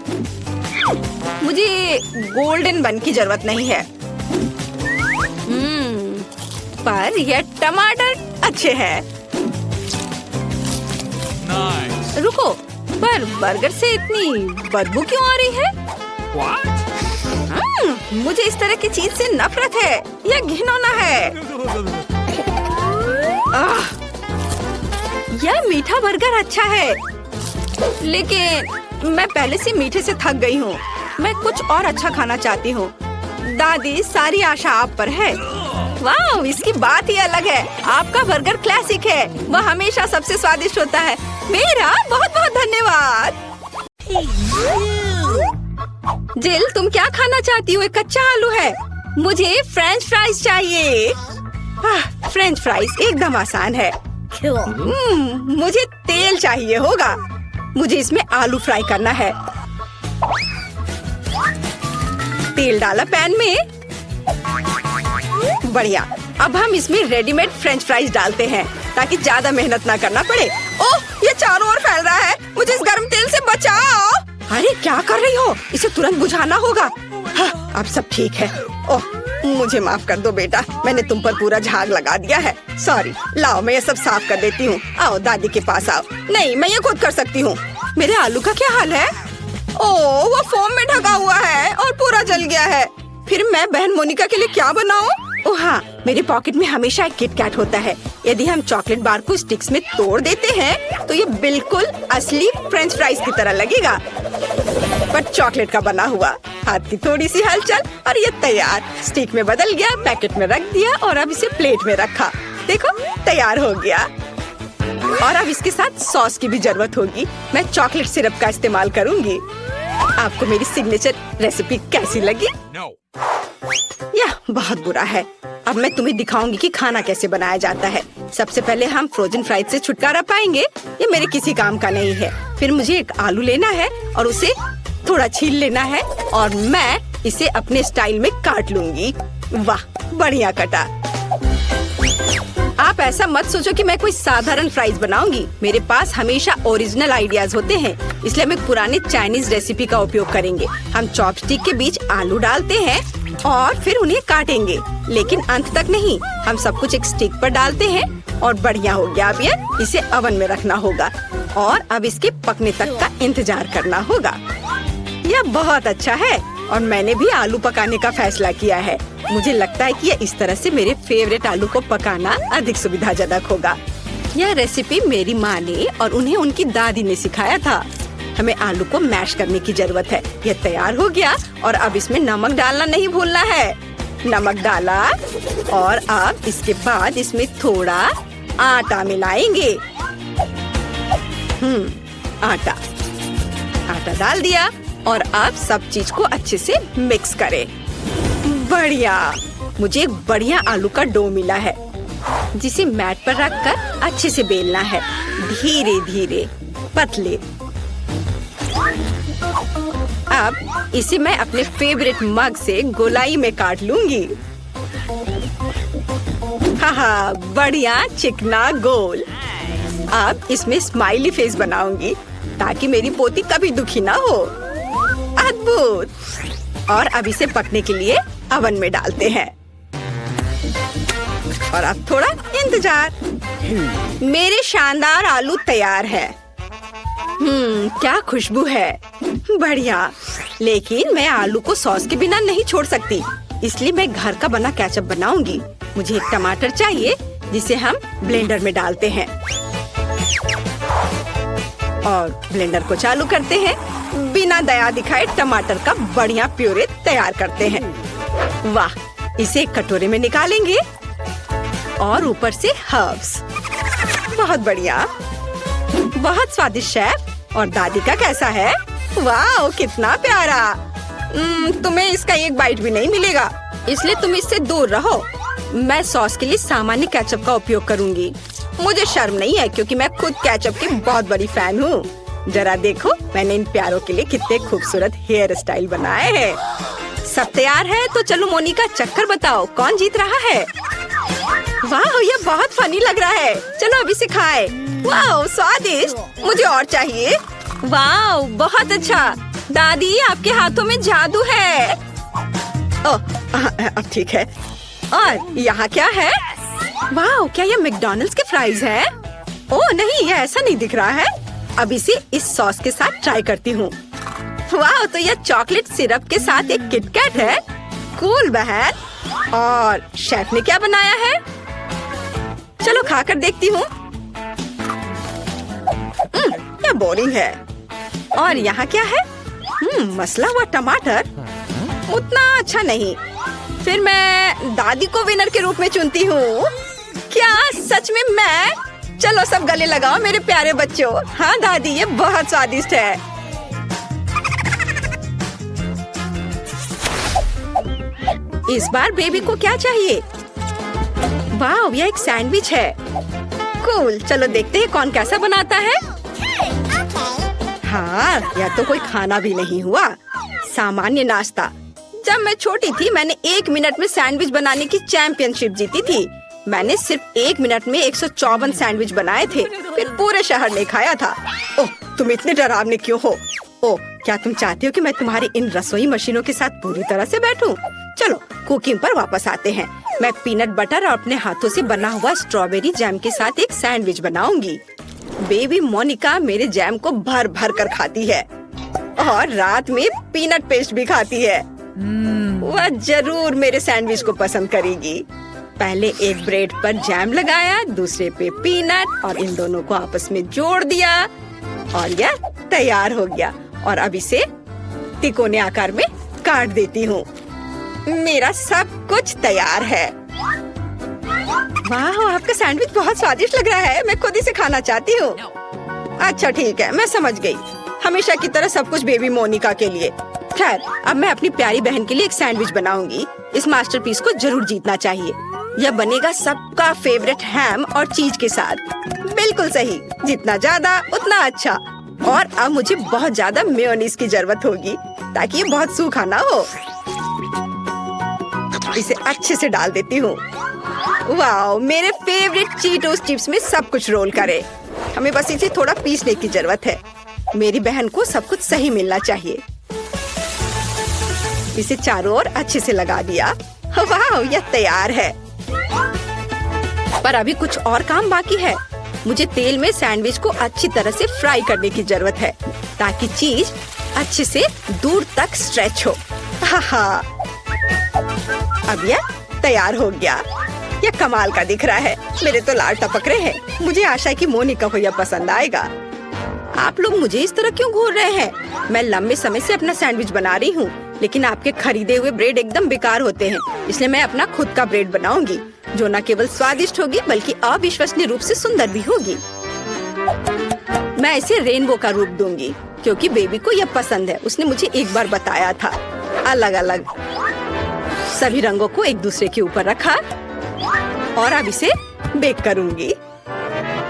मुझे गोल्डन बन की जरूरत नहीं है, पर यह टमाटर अच्छे हैं। Nice. रुको, पर बर्गर से इतनी बदबू क्यों आ रही है? मुझे इस तरह की चीज से नफरत है। यह घिनौना है। यह मीठा बर्गर अच्छा है, लेकिन मैं पहले से मीठे से थक गई हूँ। मैं कुछ और अच्छा खाना चाहती हूँ। दादी, सारी आशा आप पर है। वाह, इसकी बात ही अलग है। आपका बर्गर क्लासिक है। वह हमेशा सबसे स्वादिष्ट होता है। मेरा बहुत बहुत धन्यवाद। जिल, तुम क्या खाना चाहती हो? एक कच्चा आलू है। मुझे फ्रेंच फ्राइज चाहिए। फ्रेंच फ्राइज एकदम आसान है। मुझे तेल चाहिए होगा। मुझे इसमें आलू फ्राई करना है। तेल डाला पैन में। बढ़िया। अब हम इसमें रेडीमेड फ्रेंच फ्राइज डालते हैं ताकि ज्यादा मेहनत ना करना पड़े। ओह, ये चारों ओर फैल रहा है। मुझे इस गर्म तेल से बचाओ। अरे क्या कर रही हो? इसे तुरंत बुझाना होगा। हाँ, अब सब ठीक है। ओह, मुझे माफ कर दो बेटा, मैंने तुम पर पूरा झाग लगा दिया है। सॉरी। लाओ, मैं ये सब साफ कर देती हूँ। आओ दादी के पास आओ। नहीं, मैं ये खुद कर सकती हूँ। मेरे आलू का क्या हाल है? ओह, वो फोम में ढका हुआ है और पूरा जल गया है। फिर मैं बहन मोनिका के लिए क्या बनाऊं? ओह हाँ, मेरे पॉकेट में हमेशा एक किटकैट होता है। यदि हम चॉकलेट बार को स्टिक्स में तोड़ देते हैं तो ये बिल्कुल असली फ्रेंच फ्राइज की तरह लगेगा, पर चॉकलेट का बना हुआ। हाथ की थोड़ी सी हलचल और ये तैयार। स्टिक में बदल गया, पैकेट में रख दिया और अब इसे प्लेट में रखा। देखो, तैयार हो गया। और अब इसके साथ सॉस की भी जरूरत होगी। मैं चॉकलेट सिरप का इस्तेमाल करूंगी। आपको मेरी सिग्नेचर रेसिपी कैसी लगी? No. यह बहुत बुरा है। अब मैं तुम्हें दिखाऊंगी कि खाना कैसे बनाया जाता है। सबसे पहले हम फ्रोजन फ्राइज से छुटकारा पाएंगे। ये मेरे किसी काम का नहीं है। फिर मुझे एक आलू लेना है और उसे थोड़ा छील लेना है और मैं इसे अपने स्टाइल में काट लूंगी। वाह, बढ़िया कटा। आप ऐसा मत सोचो कि मैं कोई साधारण फ्राइज बनाऊंगी। मेरे पास हमेशा ओरिजिनल आइडियाज होते हैं, इसलिए हम एक पुराने चाइनीज रेसिपी का उपयोग करेंगे। हम चॉपस्टिक के बीच आलू डालते हैं और फिर उन्हें काटेंगे, लेकिन अंत तक नहीं। हम सब कुछ एक स्टिक पर डालते हैं और बढ़िया हो गया। अब ये इसे ओवन में रखना होगा और अब इसके पकने तक का इंतजार करना होगा। यह बहुत अच्छा है और मैंने भी आलू पकाने का फैसला किया है। मुझे लगता है कि यह इस तरह से मेरे फेवरेट आलू को पकाना अधिक सुविधाजनक होगा। यह रेसिपी मेरी माँ ने और उन्हें उनकी दादी ने सिखाया था। हमें आलू को मैश करने की जरूरत है। यह तैयार हो गया और अब इसमें नमक डालना नहीं भूलना है। नमक डाला और अब इसके बाद इसमें थोड़ा आटा मिलाएंगे। आटा डाल दिया और अब सब चीज को अच्छे से मिक्स करें। बढ़िया, मुझे एक बढ़िया आलू का डो मिला है जिसे मैट पर रखकर अच्छे से बेलना है। धीरे धीरे, पतले। अब इसे मैं अपने फेवरेट मग से गोलाई में काट लूंगी। हाँ, बढ़िया चिकना गोल। अब इसमें स्माइली फेस बनाऊंगी ताकि मेरी पोती कभी दुखी ना हो। अद्भुत। और अब इसे पकने के लिए ओवन में डालते हैं और अब थोड़ा इंतजार। मेरे शानदार आलू तैयार है। क्या खुशबू है। बढ़िया। लेकिन मैं आलू को सॉस के बिना नहीं छोड़ सकती, इसलिए मैं घर का बना केचप बनाऊंगी। मुझे एक टमाटर चाहिए जिसे हम ब्लेंडर में डालते हैं और ब्लेंडर को चालू करते हैं। बिना दया दिखाए टमाटर का बढ़िया प्यूरे तैयार करते हैं। वाह, इसे एक कटोरे में निकालेंगे और ऊपर से हर्ब्स। बहुत बढ़िया, बहुत स्वादिष्ट शेफ। और दादी का कैसा है? वाह, कितना प्यारा। तुम्हें इसका एक बाइट भी नहीं मिलेगा, इसलिए तुम इससे दूर रहो। मैं सॉस के लिए सामान्य केचप का उपयोग करूंगी। मुझे शर्म नहीं है क्योंकि मैं खुद केचप की बहुत बड़ी फैन हूँ। जरा देखो मैंने इन प्यारों के लिए कितने खूबसूरत हेयर स्टाइल बनाए हैं। सब तैयार है तो चलो मोनिका, चक्कर बताओ कौन जीत रहा है। वाह, ये बहुत फनी लग रहा है। चलो अभी से खाए। वाह, स्वादिष्ट, मुझे और चाहिए। वाह, बहुत अच्छा। दादी, आपके हाथों में जादू है। ओह, अब ठीक है। और यहाँ क्या है? वाह, क्या ये मैकडॉनल्ड्स के फ्राइज हैं? ओह नहीं, ये ऐसा नहीं दिख रहा है। अब इसे इस सॉस के साथ ट्राई करती हूँ। वाह, तो ये चॉकलेट सिरप के साथ एक किटकैट है। कूल बहन। और शेफ ने क्या बनाया है? चलो खाकर देखती हूँ। ये बोरिंग है। और यहाँ क्या है? मसला हुआ टमाटर। उतना अच्छा नहीं। फिर मैं दादी को विनर के रूप में चुनती हूँ। क्या सच में मैं? चलो सब गले लगाओ मेरे प्यारे बच्चों। हाँ दादी, ये बहुत स्वादिष्ट है। इस बार बेबी को क्या चाहिए? वाह, ये एक सैंडविच है। कूल, चलो देखते हैं कौन कैसा बनाता है। हाँ, यह तो कोई खाना भी नहीं हुआ, सामान्य नाश्ता। जब मैं छोटी थी मैंने 1 मिनट में सैंडविच बनाने की चैंपियनशिप जीती थी। मैंने सिर्फ 1 मिनट में 154 सैंडविच बनाए थे, फिर पूरे शहर ने खाया था। ओह, तुम इतने डरावने क्यों हो? ओह, क्या तुम चाहती हो कि मैं तुम्हारी इन रसोई मशीनों के साथ पूरी तरह से बैठूं? चलो कुकिंग पर वापस आते हैं। मैं पीनट बटर और अपने हाथों से बना हुआ स्ट्रॉबेरी जैम के साथ एक सैंडविच बनाऊंगी। बेबी मोनिका मेरे जैम को भर भर कर खाती है और रात में पीनट पेस्ट भी खाती है। वह जरूर मेरे सैंडविच को पसंद करेगी। पहले एक ब्रेड पर जैम लगाया, दूसरे पे पीनट और इन दोनों को आपस में जोड़ दिया और यह तैयार हो गया। और अब इसे तिकोने आकार में काट देती हूँ। मेरा सब कुछ तैयार है। वाह, आपका सैंडविच बहुत स्वादिष्ट लग रहा है। मैं खुद इसे खाना चाहती हूँ। अच्छा ठीक है, मैं समझ गई। हमेशा की तरह सब कुछ बेबी मोनिका के लिए। खैर, अब मैं अपनी प्यारी बहन के लिए एक सैंडविच बनाऊंगी। इस मास्टरपीस को जरूर जीतना चाहिए। यह बनेगा सबका फेवरेट हैम और चीज के साथ। बिल्कुल सही, जितना ज्यादा उतना अच्छा। और अब मुझे बहुत ज्यादा मेयोनीज की जरूरत होगी ताकि ये बहुत सूखा ना हो। इसे अच्छे से डाल देती हूँ। वाह, मेरे फेवरेट चीटोस चिप्स में सब कुछ रोल करे। हमें बस इसे थोड़ा पीसने की जरूरत है। मेरी बहन को सब कुछ सही मिलना चाहिए। इसे चारों ओर अच्छे से लगा दिया। वाह, यह तैयार है। पर अभी कुछ और काम बाकी है। मुझे तेल में सैंडविच को अच्छी तरह से फ्राई करने की जरूरत है ताकि चीज अच्छे से दूर तक स्ट्रेच हो। हाँ, अब यह तैयार हो गया। यह कमाल का दिख रहा है। मेरे तो लाल टपक रहे हैं। मुझे आशा है कि मोनिका को यह पसंद आएगा। आप लोग मुझे इस तरह क्यों घूर रहे हैं? मैं लंबे समय से अपना सैंडविच बना रही हूँ, लेकिन आपके खरीदे हुए ब्रेड एकदम बेकार होते हैं। इसलिए मैं अपना खुद का ब्रेड बनाऊंगी जो न केवल स्वादिष्ट होगी बल्कि अविश्वसनीय रूप से सुंदर भी होगी। मैं इसे रेनबो का रूप दूंगी क्योंकि बेबी को यह पसंद है। उसने मुझे एक बार बताया था। अलग अलग सभी रंगों को एक दूसरे के ऊपर रखा और अब इसे बेक करूंगी।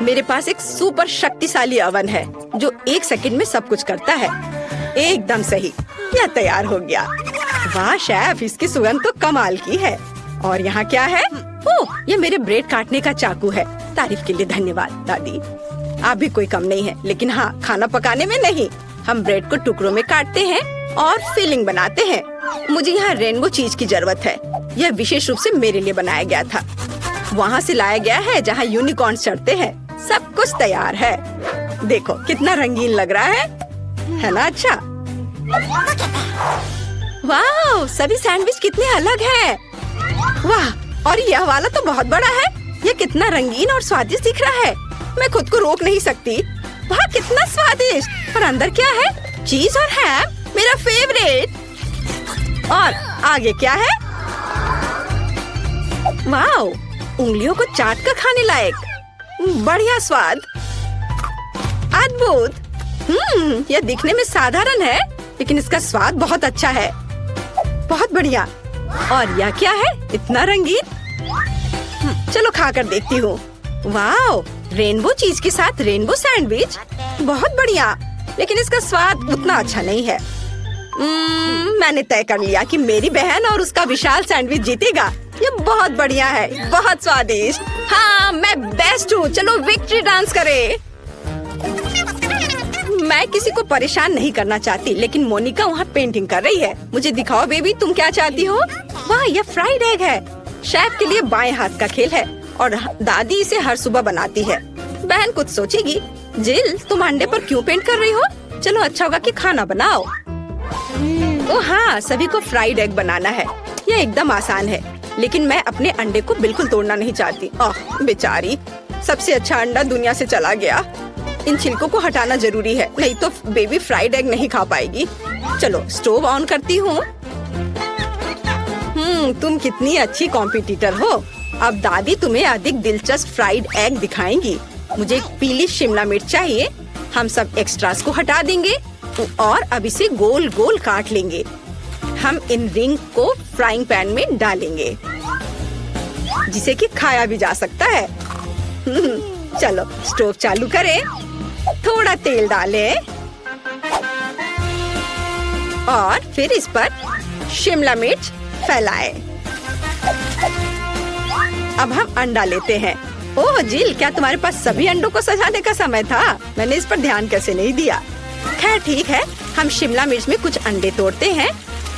मेरे पास एक सुपर शक्तिशाली ओवन है जो 1 सेकंड में सब कुछ करता है। एकदम सही, यह तैयार हो गया। वाह शेफ, इसकी सुगंध तो कमाल की है। और यहाँ क्या है? ओह, ये मेरे ब्रेड काटने का चाकू है। तारीफ के लिए धन्यवाद दादी। आप भी कोई कम नहीं है, लेकिन हाँ, खाना पकाने में नहीं। हम ब्रेड को टुकड़ों में काटते हैं और फिलिंग बनाते हैं। मुझे यहाँ रेनबो चीज की जरूरत है। यह विशेष रूप से मेरे लिए बनाया गया था। वहाँ से लाया गया है जहाँ यूनिकॉर्न चढ़ते हैं। सब कुछ तैयार है। देखो कितना रंगीन लग रहा है ना? अच्छा, वाह, सभी सैंडविच कितने अलग हैं। वाह, और यह वाला तो बहुत बड़ा है। यह कितना रंगीन और स्वादिष्ट दिख रहा है। मैं खुद को रोक नहीं सकती। वाह, कितना स्वादिष्ट। और अंदर क्या है? चीज और हैम, मेरा फेवरेट। और आगे क्या है? वाओ, उंगलियों को चाट कर खाने लायक। बढ़िया स्वाद, अद्भुत। यह दिखने में साधारण है, लेकिन इसका स्वाद बहुत अच्छा है। बहुत बढ़िया। और यह क्या है, इतना रंगीन? चलो खाकर देखती हूँ। वाओ, रेनबो चीज के साथ रेनबो सैंडविच, बहुत बढ़िया। लेकिन इसका स्वाद उतना अच्छा नहीं है। मैंने तय कर लिया कि मेरी बहन और उसका विशाल सैंडविच जीतेगा। ये बहुत बढ़िया है, बहुत स्वादिष्ट। हाँ, मैं बेस्ट हूँ। चलो विक्ट्री डांस करें। मैं किसी को परेशान नहीं करना चाहती, लेकिन मोनिका वहाँ पेंटिंग कर रही है। मुझे दिखाओ बेबी, तुम क्या चाहती हो? वाह, यह फ्राइड एग है। शेफ के लिए बाएं हाथ का खेल है और दादी इसे हर सुबह बनाती है। बहन कुछ सोचेगी। जिल, तुम अंडे पर क्यों पेंट कर रही हो? चलो अच्छा होगा कि खाना बनाओ। ओ हाँ, सभी को फ्राइड एग बनाना है। यह एकदम आसान है, लेकिन मैं अपने अंडे को बिल्कुल तोड़ना नहीं चाहती। ओह बेचारी, सबसे अच्छा अंडा दुनिया से चला गया। इन छिलकों को हटाना जरूरी है, नहीं तो बेबी फ्राइड एग नहीं खा पाएगी। चलो स्टोव ऑन करती हूँ। तुम कितनी अच्छी कॉम्पिटिटर हो। अब दादी तुम्हें अधिक दिलचस्प फ्राइड एग दिखाएंगी। मुझे एक पीली शिमला मिर्च चाहिए। हम सब एक्स्ट्रास को हटा देंगे और अब इसे गोल गोल काट लेंगे। हम इन रिंग को फ्राइंग पैन में डालेंगे, जिसे कि खाया भी जा सकता है। चलो स्टोव चालू करें, थोड़ा तेल डालें और फिर इस पर शिमला मिर्च फैलाएं। अब हम अंडा लेते हैं। ओह जिल, क्या तुम्हारे पास सभी अंडों को सजाने का समय था? मैंने इस पर ध्यान कैसे नहीं दिया। खैर ठीक है, हम शिमला मिर्च में कुछ अंडे तोड़ते हैं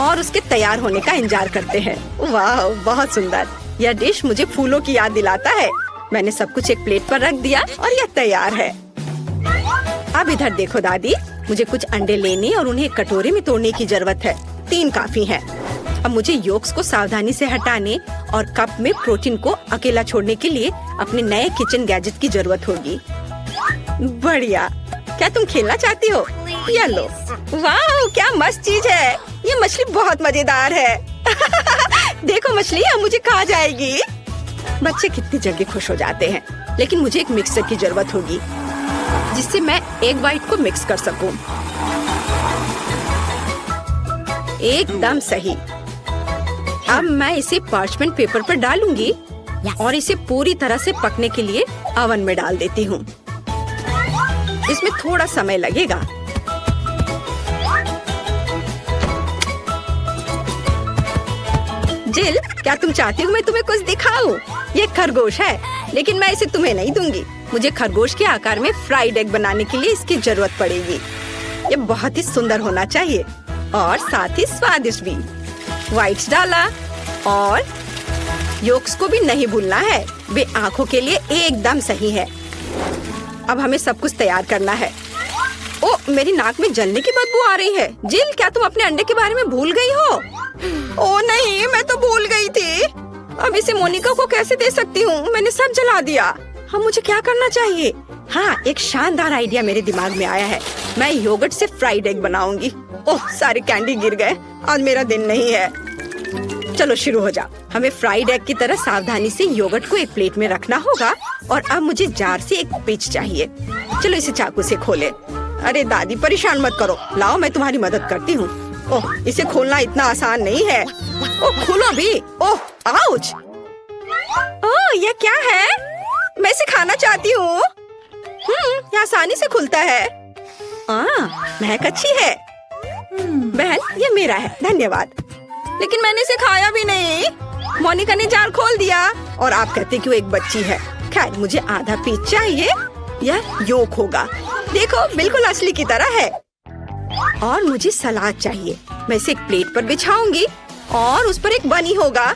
और उसके तैयार होने का इंतजार करते हैं। वाह, बहुत सुंदर। यह डिश मुझे फूलों की याद दिलाता है। मैंने सब कुछ एक प्लेट पर रख दिया और यह तैयार है। अब इधर देखो दादी, मुझे कुछ अंडे लेने और उन्हें कटोरे में तोड़ने की जरूरत है। 3 काफी है। अब मुझे योक्स को सावधानी से हटाने और कप में प्रोटीन को अकेला छोड़ने के लिए अपने नए किचन गैजेट की जरूरत होगी। बढ़िया। क्या तुम खेलना चाहती हो? ये लो। वाह, क्या मस्त चीज है। ये मछली बहुत मजेदार है। देखो मछली अब मुझे खा जाएगी। बच्चे कितनी जल्दी खुश हो जाते हैं। लेकिन मुझे एक मिक्सर की जरूरत होगी, जिससे मैं एग वाइट को मिक्स कर सकूं। एकदम सही। अब मैं इसे पार्चमेंट पेपर पर डालूंगी और इसे पूरी तरह से पकने के लिए ओवन में डाल देती हूँ। इसमें थोड़ा समय लगेगा। जिल, क्या तुम चाहती हो मैं तुम्हें कुछ दिखाऊं? ये खरगोश है, लेकिन मैं इसे तुम्हें नहीं दूंगी। मुझे खरगोश के आकार में फ्राइड एग बनाने के लिए इसकी जरूरत पड़ेगी। ये बहुत ही सुंदर होना चाहिए और साथ ही स्वादिष्ट भी। व्हाइट्स डाला और योक्स को भी नहीं भूलना है। वे आँखों के लिए एकदम सही है। अब हमें सब कुछ तैयार करना है। ओ, मेरी नाक में जलने की बदबू आ रही है। जिल, क्या तुम अपने अंडे के बारे में भूल गई हो? ओ नहीं, मैं तो भूल गई थी। अब इसे मोनिका को कैसे दे सकती हूँ? मैंने सब जला दिया। अब मुझे क्या करना चाहिए? हाँ, एक शानदार आइडिया मेरे दिमाग में आया है। मैं योगर्ट से फ्राइड एग बनाऊंगी। ओह, सारे कैंडी गिर गए। आज मेरा दिन नहीं है। चलो शुरू हो जाओ। हमें फ्राइड एग की तरह सावधानी से योगर्ट को एक प्लेट में रखना होगा और अब मुझे जार से एक पिच चाहिए। चलो इसे चाकू से खोले। अरे दादी, परेशान मत करो। लाओ, मैं तुम्हारी मदद करती हूँ। ओह, इसे खोलना इतना आसान नहीं है। ओह, खोलो भी। ओह, आउच। ओह, यह क्या है? मैं इसे खाना चाहती हूँ। यह आसानी से खुलता है। महक अच्छी है। बहन, ये मेरा है, धन्यवाद। लेकिन मैंने इसे खाया भी नहीं। मोनिका ने जार खोल दिया और आप कहते कि वो एक बच्ची है। खैर, मुझे आधा पीस चाहिए। यह योक होगा। देखो, बिल्कुल असली की तरह है। और मुझे सलाद चाहिए। मैं इसे एक प्लेट पर बिछाऊंगी और उस पर एक बनी होगा।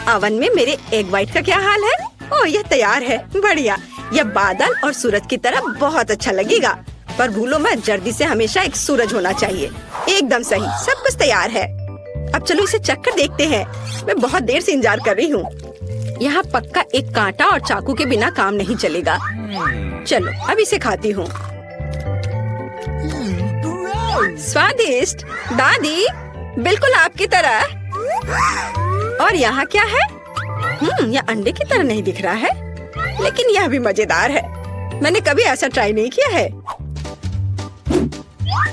ओवन में मेरे एग वाइट का क्या हाल है? ओह, यह तैयार है। बढ़िया। यह बादल और सूरज की तरह बहुत अच्छा लगेगा। पर भूलो मत, जल्दी से हमेशा एक सूरज होना चाहिए। एकदम सही। सब कुछ तैयार है। अब चलो इसे चखकर देखते हैं। मैं बहुत देर से इंतजार कर रही हूँ। यहाँ पक्का एक कांटा और चाकू के बिना काम नहीं चलेगा। चलो अब इसे खाती हूँ। स्वादिष्ट दादी, बिल्कुल आपकी तरह। और यहाँ क्या है? यह अंडे की तरह नहीं दिख रहा है, लेकिन यह भी मजेदार है। मैंने कभी ऐसा ट्राई नहीं किया है।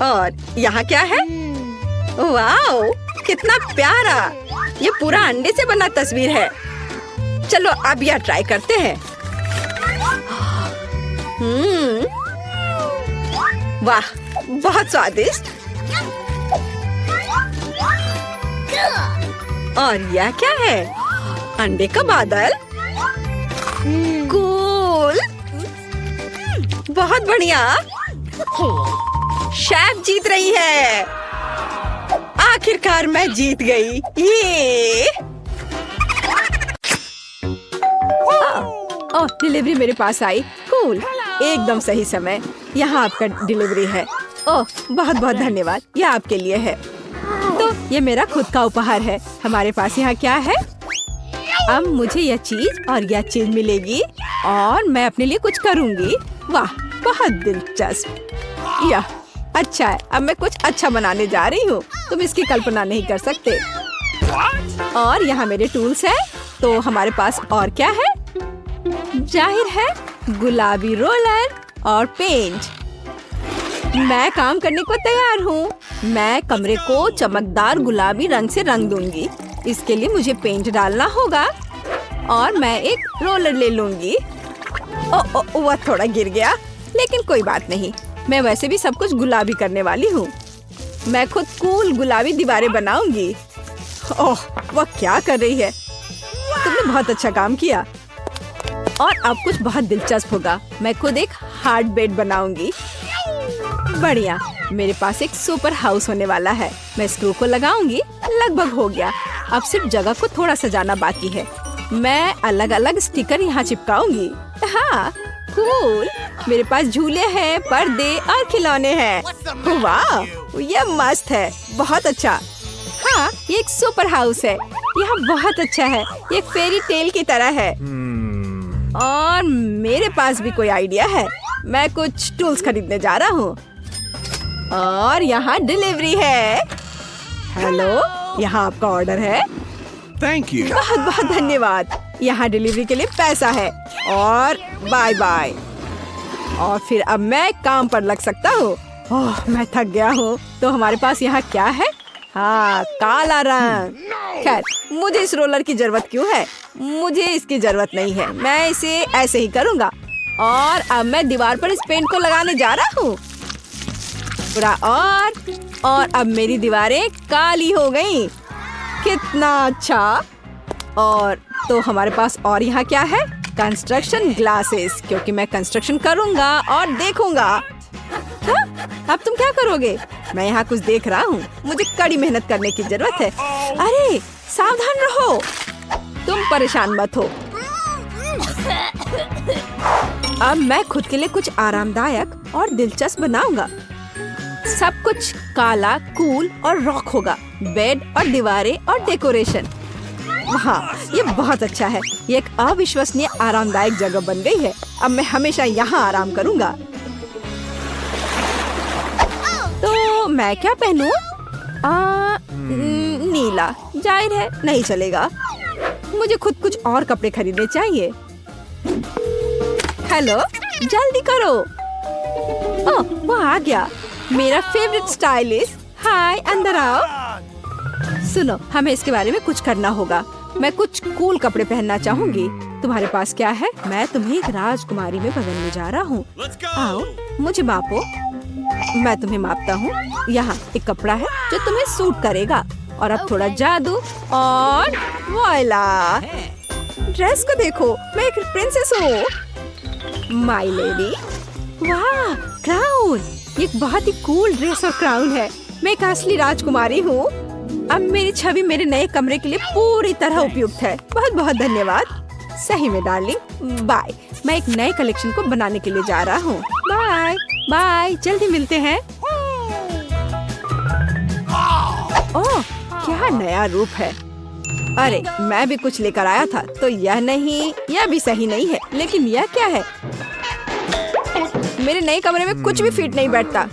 और यहाँ क्या है? वाओ, कितना प्यारा! ये पूरा अंडे से बना तस्वीर है। चलो अब यह ट्राई करते हैं। वाह, बहुत स्वादिष्ट। और यह क्या है? अंडे का बादल। कूल, बहुत बढ़िया। शेफ जीत रही है। आखिरकार मैं जीत गई। ये ओह, डिलीवरी मेरे पास आई। कूल, एकदम सही समय। यहाँ आपका डिलीवरी है। ओह, बहुत बहुत धन्यवाद। यह आपके लिए है। तो ये मेरा खुद का उपहार है। हमारे पास यहाँ क्या है? अब मुझे यह चीज और यह चीज मिलेगी और मैं अपने लिए कुछ करूँगी। वाह, बहुत दिलचस्प। यह अच्छा है। अब मैं कुछ अच्छा बनाने जा रही हूँ। तुम इसकी कल्पना नहीं कर सकते। और यहाँ मेरे टूल्स हैं। तो हमारे पास और क्या है? जाहिर है गुलाबी रोलर और पेंट। मैं काम करने को तैयार हूँ। मैं कमरे को चमकदार गुलाबी रंग से रंग दूंगी। इसके लिए मुझे पेंट डालना होगा और मैं एक रोलर ले लूंगी। वह थोड़ा गिर गया, लेकिन कोई बात नहीं। मैं वैसे भी सब कुछ गुलाबी करने वाली हूँ। मैं खुद कूल गुलाबी दीवारें बनाऊंगी। ओह, वह क्या कर रही है? तुमने बहुत अच्छा काम किया। और अब कुछ बहुत दिलचस्प होगा। मैं खुद एक हार्ड बेड बनाऊंगी। बढ़िया, मेरे पास एक सुपर हाउस होने वाला है। मैं स्क्रू को लगाऊंगी। लगभग हो गया। अब सिर्फ जगह को थोड़ा सजाना बाकी है। मैं अलग अलग स्टिकर यहाँ चिपकाऊंगी। हाँ, कूल। मेरे पास झूले हैं, पर्दे और खिलौने हैं। वाह, ये मस्त है। बहुत अच्छा। हाँ, ये एक सुपर हाउस है। यह बहुत अच्छा है। ये एक फेरी टेल की तरह है। और मेरे पास भी कोई आइडिया है। मैं कुछ टूल्स खरीदने जा रहा हूँ। और यहाँ डिलीवरी है। हेलो, यहाँ आपका ऑर्डर है। Thank you. बहुत बहुत धन्यवाद। यहाँ डिलीवरी के लिए पैसा है। और बाय बाय। और फिर अब मैं काम पर लग सकता हूँ। ओह, मैं थक गया हूँ। तो हमारे पास यहाँ क्या है? हाँ, काला रंग। खैर, मुझे इस रोलर की जरूरत क्यों है? मुझे इसकी जरूरत नहीं है। मैं इसे ऐसे ही करूँगा। और अब मैं दीवार पर इस पेंट को लगाने जा रहा हूँ। पूरा और अब मेरी दीवारें काली हो गईं। कितना अच्छा। और तो हमारे पास और यहाँ क्या है? कंस्ट्रक्शन ग्लासेस, क्योंकि मैं कंस्ट्रक्शन करूँगा और देखूंगा। हाँ? अब तुम क्या करोगे? मैं यहाँ कुछ देख रहा हूँ। मुझे कड़ी मेहनत करने की जरूरत है। अरे, सावधान रहो। तुम परेशान मत हो। अब मैं खुद के लिए कुछ आरामदायक और दिलचस्प बनाऊंगा। सब कुछ काला, कूल और रॉक होगा। बेड और दीवारें और डेकोरेशन। हाँ, ये बहुत अच्छा है। ये एक अविश्वसनीय आरामदायक जगह बन गई है। अब मैं हमेशा यहाँ आराम करूँगा। तो मैं क्या पहनूं? नीला। जाहिर है नहीं चलेगा। मुझे खुद कुछ और कपड़े खरीदने चाहिए। हेलो, जल्दी करो। ओह, वो आ गया। मेरा फेवरेट स्टाइलिस्ट। हाय, अंदर आओ। सुनो, हमें इसके बारे में कुछ करना होगा। मैं कुछ कूल कपड़े पहनना चाहूंगी। तुम्हारे पास क्या है? मैं तुम्हें एक राजकुमारी में बदलने जा रहा हूँ। आओ, मुझे मापो। मैं तुम्हें मापता हूँ। यहाँ एक कपड़ा है जो तुम्हें सूट करेगा। और अब थोड़ा जादू और वॉइला। ड्रेस को देखो, मैं एक प्रिंसेस हूँ। My lady. वाह, क्राउन। ये एक बहुत ही कूल ड्रेस और क्राउन है। मैं एक असली राजकुमारी हूँ। अब मेरी छवि मेरे नए कमरे के लिए पूरी तरह उपयुक्त है। बहुत बहुत धन्यवाद। सही में डार्लिंग। बाय। मैं एक नए कलेक्शन को बनाने के लिए जा रहा हूँ। बाय बाय, जल्दी मिलते हैं। ओह, क्या नया रूप है। अरे, मैं भी कुछ लेकर आया था। तो यह नहीं, यह भी सही नहीं है। लेकिन यह क्या है? मेरे नए कमरे में कुछ भी फिट नहीं बैठता।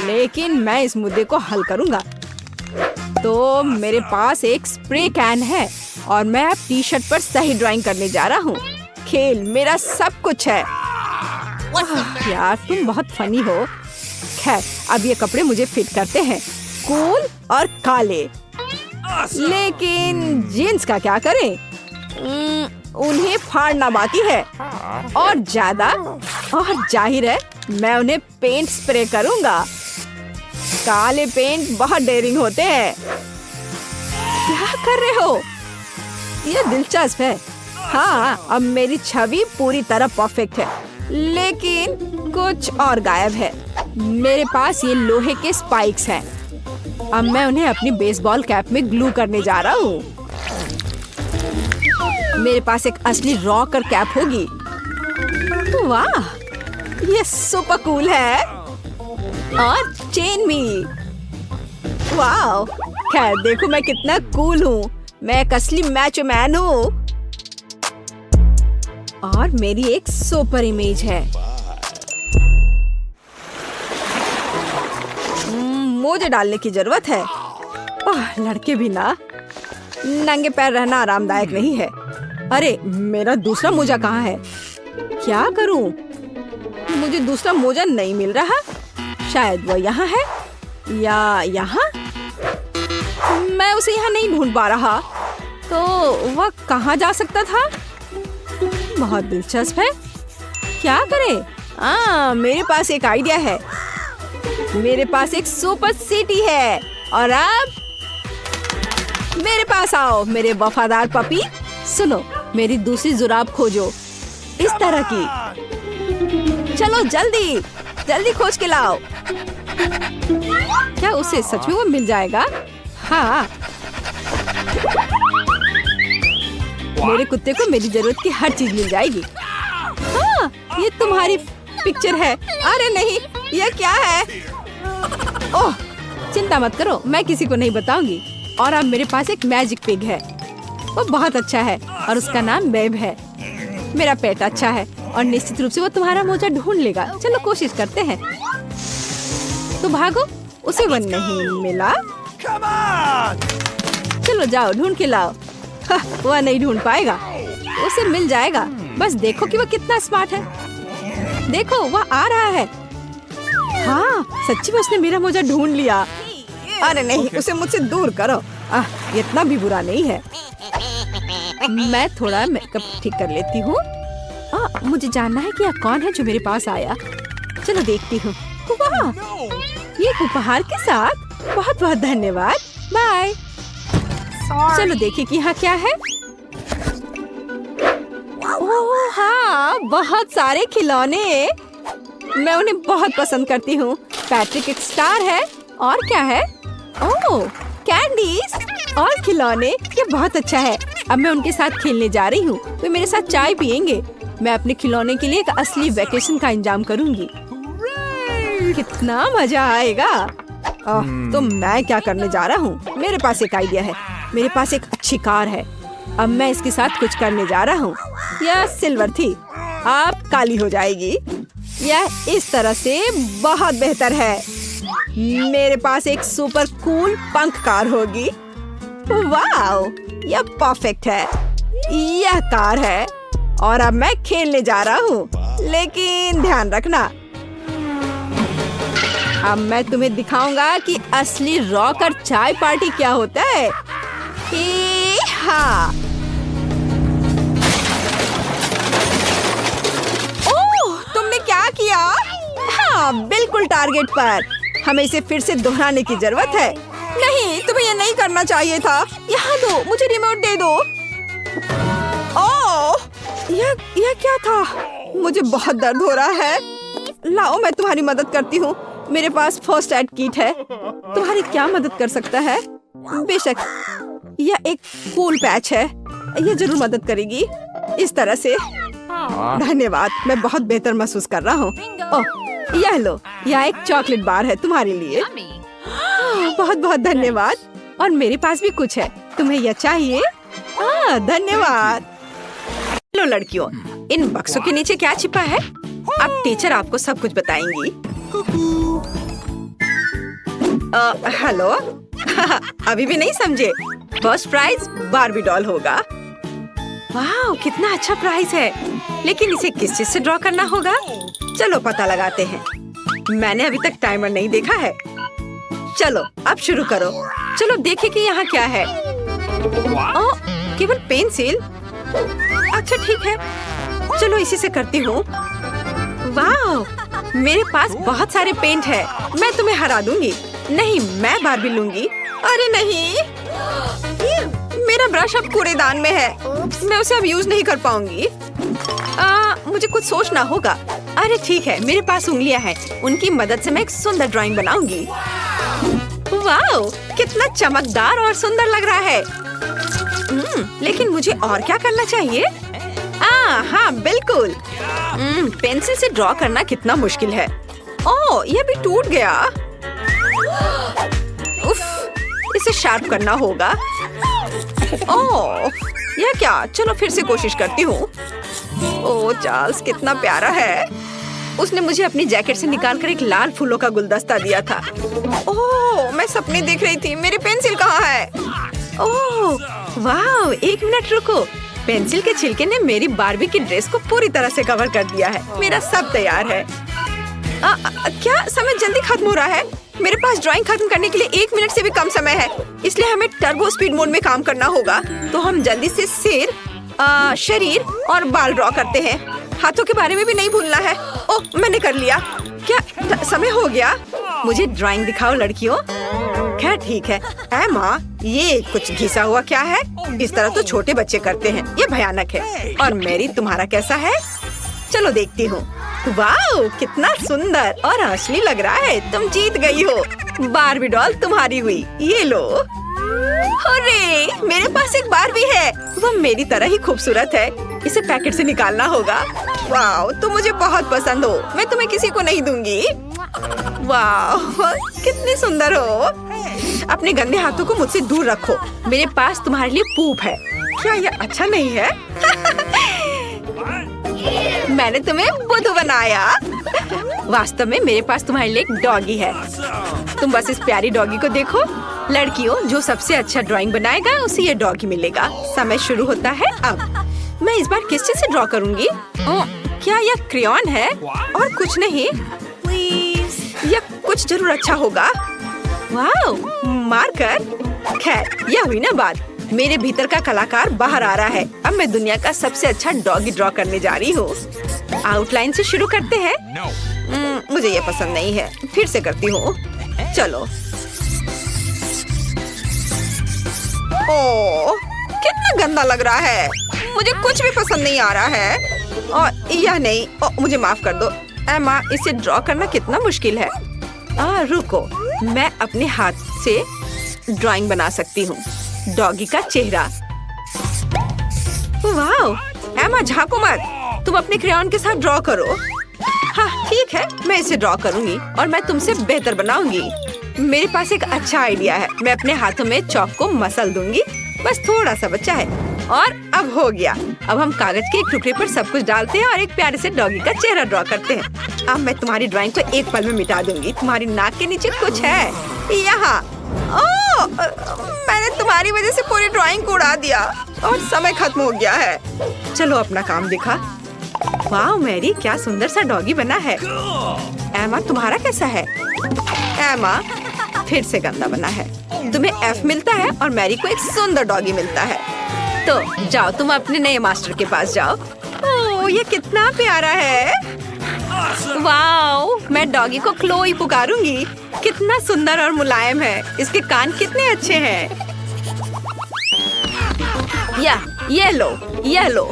लेकिन मैं इस मुद्दे को हल करूंगा। तो मेरे पास एक स्प्रे कैन है और मैं अब टी शर्ट पर सही ड्राइंग करने जा रहा हूँ। खेल मेरा सब कुछ है। यार तुम बहुत फनी हो। खैर अब ये कपड़े मुझे फिट करते हैं, कूल और काले। लेकिन जीन्स का क्या करें? उन्हें फाड़ना बाकी है और ज्यादा। और जाहिर है मैं उन्हें पेंट स्प्रे करूंगा। काले पेंट बहुत डेयरिंग होते हैं। क्या कर रहे हो? ये दिलचस्प है। हाँ अब मेरी छवि पूरी तरह परफेक्ट है, लेकिन कुछ और गायब है। मेरे पास ये लोहे के स्पाइक्स हैं। अब मैं उन्हें अपनी बेसबॉल कैप में ग्लू करने जा रहा हूँ। मेरे पास एक असली रॉकर कैप होगी। वाह ये सुपर कूल है। और चेन भी। वाह खैर देखो मैं कितना कूल हूँ। मैं एक असली मैचो मैन हूँ। और मेरी एक सुपर इमेज है। मोजे डालने की जरूरत है। लड़के भी ना, नंगे पैर रहना आरामदायक नहीं है। अरे मेरा दूसरा मोजा कहाँ है? क्या करूं? मुझे दूसरा मोजा नहीं मिल रहा। शायद वो यहाँ है या यहाँ। मैं उसे यहाँ नहीं ढूंढ पा रहा। तो वह कहाँ जा सकता था? बहुत दिलचस्प है। क्या करें? मेरे पास एक आइडिया है। मेरे पास एक सुपर सिटी है। और अब मेरे पास आओ मेरे वफादार पपी। सुनो मेरी दूसरी जुराब खोजो, इस तरह की। चलो जल्दी जल्दी खोज के लाओ। क्या उसे सच में वो मिल जाएगा? हाँ मेरे कुत्ते को मेरी जरूरत की हर चीज मिल जाएगी। हाँ ये तुम्हारी पिक्चर है। अरे नहीं ये क्या है? ओह चिंता मत करो, मैं किसी को नहीं बताऊंगी। और अब मेरे पास एक मैजिक पिग है। वो बहुत अच्छा है और उसका नाम बेब है। मेरा पेट अच्छा है और निश्चित रूप से वो तुम्हारा मोजा ढूंढ लेगा। चलो कोशिश करते हैं। तो भागो, उसे वो नहीं मिला। चलो जाओ ढूंढ के लाओ। वह नहीं ढूंढ पाएगा, उसे मिल जाएगा। बस देखो कि वह कितना स्मार्ट है। देखो वह आ रहा है। हाँ सच्ची में उसने मेरा मोजा ढूंढ लिया। अरे नहीं उसे मुझसे दूर करो। इतना भी बुरा नहीं है। मैं थोड़ा मेकअप ठीक कर लेती हूँ। मुझे जानना है कि यह कौन है जो मेरे पास आया। चलो देखती हूँ। वाह ये उपहार के साथ बहुत बहुत धन्यवाद। बाय। चलो देखिए कि यहाँ क्या है। ओह हाँ बहुत सारे खिलौने। मैं उन्हें बहुत पसंद करती हूँ। पैट्रिक एक स्टार है। और क्या है? ओह कैंडीज और खिलौने। ये बहुत अच्छा है। अब मैं उनके साथ खेलने जा रही हूँ। वे मेरे साथ चाय पियेंगे। मैं अपने खिलौने के लिए एक असली वेकेशन का इंतजाम करूँगी। कितना मजा आएगा। तो मैं क्या करने जा रहा हूँ? मेरे पास एक आइडिया है। मेरे पास एक अच्छी कार है। अब मैं इसके साथ कुछ करने जा रहा हूँ। यह सिल्वर थी, अब काली हो जाएगी। यह इस तरह से बहुत बेहतर है। मेरे पास एक सुपर कूल पंख कार होगी। वाओ यह परफेक्ट है। यह कार है और अब मैं खेलने जा रहा हूँ। लेकिन ध्यान रखना, अब मैं तुम्हें दिखाऊंगा कि असली रॉकर चाय पार्टी क्या होता है। हाँ ओह तुमने क्या किया? हाँ बिल्कुल टारगेट पर। हमें इसे फिर से दोहराने की जरूरत है। नहीं तुम्हें ये नहीं करना चाहिए था। यहाँ दो, मुझे रिमोट दे दो। ओह यह क्या था? मुझे बहुत दर्द हो रहा है। लाओ मैं तुम्हारी मदद करती हूँ। मेरे पास फर्स्ट एड किट है। तुम्हारी क्या मदद कर सकता है? बेशक यह एक कूल पैच है। यह जरूर मदद करेगी। इस तरह से धन्यवाद, मैं बहुत बेहतर महसूस कर रहा हूँ। ओह यह लो, यह एक चॉकलेट बार है तुम्हारे लिए। बहुत बहुत धन्यवाद। और मेरे पास भी कुछ है, तुम्हें यह चाहिए? धन्यवाद। लो लड़कियों, इन बक्सों के नीचे क्या छिपा है? अब टीचर आपको सब कुछ बताएंगी। हेलो अभी भी नहीं समझे? फर्स्ट प्राइज बार्बी डॉल होगा। वाह, कितना अच्छा प्राइज है। लेकिन इसे किस चीज से ड्रॉ करना होगा? चलो पता लगाते हैं। मैंने अभी तक टाइमर नहीं देखा है। चलो अब शुरू करो। चलो देखें कि यहाँ क्या है। ओह, केवल पेंसिल। अच्छा ठीक है, चलो इसी से करती हूँ। वाह, मेरे पास बहुत सारे पेंट है। मैं तुम्हें हरा दूंगी। नहीं, मैं बार्बी लूंगी। अरे नहीं, मेरा ब्रश अब कूड़ेदान में है। मैं उसे अब यूज नहीं कर पाऊंगी। मुझे कुछ सोचना होगा। अरे ठीक है, मेरे पास उंगलियां हैं। उनकी मदद से मैं एक सुंदर ड्राइंग बनाऊंगी। वाह, कितना चमकदार और सुंदर लग रहा है। लेकिन मुझे और क्या करना चाहिए? हाँ बिल्कुल। पेंसिल से ड्रॉ करना कितना मुश्किल है। ओह, यह भी टूट गया। उफ, इसे शार्प करना होगा। ओह, यह क्या? चलो फिर से कोशिश करती हूँ। ओह चार्ल्स, कितना प्यारा है। उसने मुझे अपनी जैकेट से निकालकर एक लाल फूलों का गुलदस्ता दिया था। ओह, मैं सपने देख रही थी। मेरी पेंसिल कहाँ है? ओह वाह, एक मिनट रुको। पेंसिल के छिलके ने मेरी बार्बी की ड्रेस को पूरी तरह से कवर कर दिया है। मेरा सब तैयार है। क्या समय जल्दी खत्म हो रहा है? मेरे पास ड्राइंग खत्म करने के लिए 1 मिनट से भी कम समय है, इसलिए हमें टर्बो स्पीड मोड में काम करना होगा। तो हम जल्दी से सिर, शरीर और बाल ड्रॉ करते हैं। हाथों के बारे में भी नहीं भूलना है। ओह, मैंने कर लिया। क्या समय हो गया? मुझे ड्राइंग दिखाओ लड़कियों। खैर ठीक है। माँ, ये कुछ घिसा हुआ क्या है? इस तरह तो छोटे बच्चे करते हैं। ये भयानक है। और मेरी, तुम्हारा कैसा है? चलो देखती हूँ। वाह, कितना सुंदर और असली लग रहा है। तुम जीत गई हो। बार्बी डॉल तुम्हारी हुई। ये लो। अरे, मेरे पास एक बार्बी है। वो मेरी तरह ही खूबसूरत है। इसे पैकेट से निकालना होगा। वाह, तुम मुझे बहुत पसंद हो। मैं तुम्हें किसी को नहीं दूंगी। वाह, कितनी सुंदर हो। अपने गंदे हाथों को मुझसे दूर रखो। मेरे पास तुम्हारे लिए पूप है। क्या यह अच्छा नहीं है? मैंने तुम्हें बुद्धू बनाया। वास्तव में मेरे पास तुम्हारे लिए एक डॉगी है। तुम बस इस प्यारी डॉगी को देखो। लड़कियों, जो सबसे अच्छा ड्राइंग बनाएगा उसे ये डॉगी मिलेगा। समय शुरू होता है अब। मैं इस बार किस चीज से ड्रॉ करूंगी? क्या यह क्रेयॉन है? और कुछ नहीं? यह कुछ जरूर अच्छा होगा। वाह, मार्कर। खैर, यह हुई ना बात। मेरे भीतर का कलाकार बाहर आ रहा है। अब मैं दुनिया का सबसे अच्छा डॉगी ड्रॉ करने जा रही हूँ। आउटलाइन से शुरू करते हैं। मुझे ये पसंद नहीं है। फिर से करती हूँ। चलो। ओह, कितना गंदा लग रहा है। मुझे कुछ भी पसंद नहीं आ रहा है। और यह नहीं। मुझे माफ कर दो। माँ, इसे ड्रॉ करना कितना मुश्किल है। रुको, मैं अपने हाथ से ड्राइंग बना सकती हूँ। डॉगी का चेहरा। वाह, एमा झांको मत। तुम अपने क्रेयॉन के साथ ड्रॉ करो। हाँ ठीक है, मैं इसे ड्रॉ करूंगी और मैं तुमसे बेहतर बनाऊंगी। मेरे पास एक अच्छा आइडिया है। मैं अपने हाथों में चॉक को मसल दूंगी। बस थोड़ा सा बचा है। और अब हो गया। अब हम कागज के एक टुकड़े पर सब कुछ डालते हैं और एक प्यारे से डॉगी का चेहरा ड्रॉ करते हैं। अब मैं तुम्हारी ड्राइंग को एक पल में मिटा दूंगी। तुम्हारी नाक के नीचे कुछ है यहाँ। ओह, मैंने तुम्हारी वजह से पूरी ड्राइंग को उड़ा दिया और समय खत्म हो गया है। चलो अपना काम दिखा। वाह मैरी, क्या सुंदर सा डॉगी बना है। एमा, तुम्हारा कैसा है? एमा, फिर से गंदा बना है। तुम्हें F मिलता है और मैरी को एक सुंदर डॉगी मिलता है। तो जाओ, तुम अपने नए मास्टर के पास जाओ। ओह, ये कितना प्यारा है। वाह, मैं डॉगी को क्लोई पुकारूंगी। कितना सुंदर और मुलायम है। इसके कान कितने अच्छे हैं। ये लो, ये लो।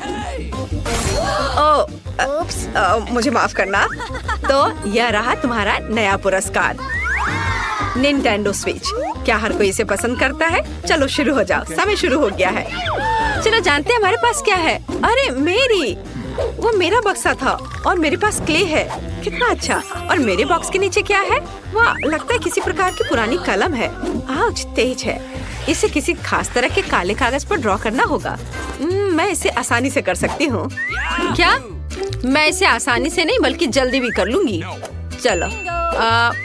मुझे माफ करना। तो यह रहा तुम्हारा नया पुरस्कार, निंटेंडो स्विच। क्या हर कोई इसे पसंद करता है? चलो शुरू हो जाओ। समय शुरू हो गया है। चलो जानते हैं हमारे पास क्या है। अरे मेरी, वो मेरा बक्सा था और मेरे पास क्ले है। कितना अच्छा। और मेरे बॉक्स के नीचे क्या है? वाह, लगता है किसी प्रकार की पुरानी कलम है। आउच, तेज है। इसे किसी खास तरह के काले कागज पर ड्रॉ करना होगा। मैं इसे आसानी से कर सकती हूँ। क्या? मैं इसे आसानी से नहीं बल्कि जल्दी भी कर लूंगी। चलो,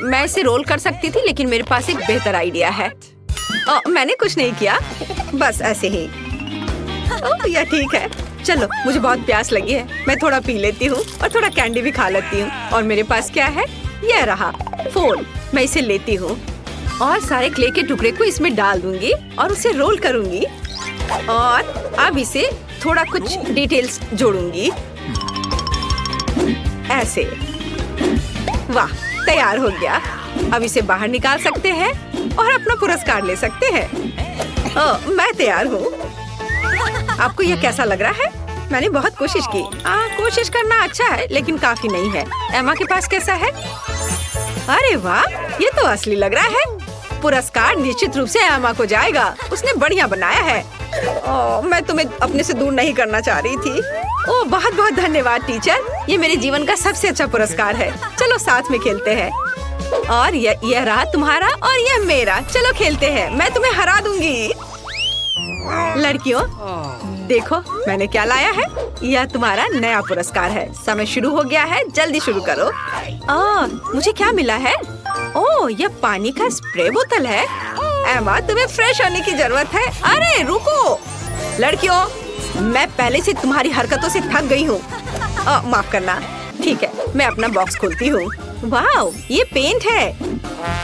मैं इसे रोल कर सकती थी, लेकिन मेरे पास एक बेहतर आइडिया है। मैंने कुछ नहीं किया, बस ऐसे ही। यह ठीक है। चलो, मुझे बहुत प्यास लगी है, मैं थोड़ा पी लेती हूँ और थोड़ा कैंडी भी खा लेती हूँ। और मेरे पास क्या है? यह रहा फोन। मैं इसे लेती हूँ और सारे क्ले के टुकड़े को इसमें डाल दूंगी और उसे रोल करूंगी। और अब इसे थोड़ा कुछ डिटेल्स जोड़ूंगी, ऐसे। वाह, तैयार हो गया। अब इसे बाहर निकाल सकते हैं और अपना पुरस्कार ले सकते हैं। मैं तैयार हूँ। आपको यह कैसा लग रहा है? मैंने बहुत कोशिश की। कोशिश करना अच्छा है, लेकिन काफी नहीं है। एमा के पास कैसा है? अरे वाह, ये तो असली लग रहा है। पुरस्कार निश्चित रूप से एमा को जाएगा। उसने बढ़िया बनाया है। मैं तुम्हें अपने से दूर नहीं करना चाह रही थी। बहुत बहुत धन्यवाद टीचर। ये मेरे जीवन का सबसे अच्छा पुरस्कार है। चलो साथ में खेलते हैं। और यह रहा तुम्हारा और यह मेरा। चलो खेलते हैं, मैं तुम्हें हरा दूंगी। लड़कियों, देखो मैंने क्या लाया है। यह तुम्हारा नया पुरस्कार है। समय शुरू हो गया है, जल्दी शुरू करो। मुझे क्या मिला है? यह पानी का स्प्रे बोतल है। एमा, तुम्हें फ्रेश होने की जरूरत है। अरे रुको लड़कियों, मैं पहले से तुम्हारी हरकतों से थक गई हूँ। माफ करना। ठीक है, मैं अपना बॉक्स खोलती हूँ। वाह, ये पेंट है।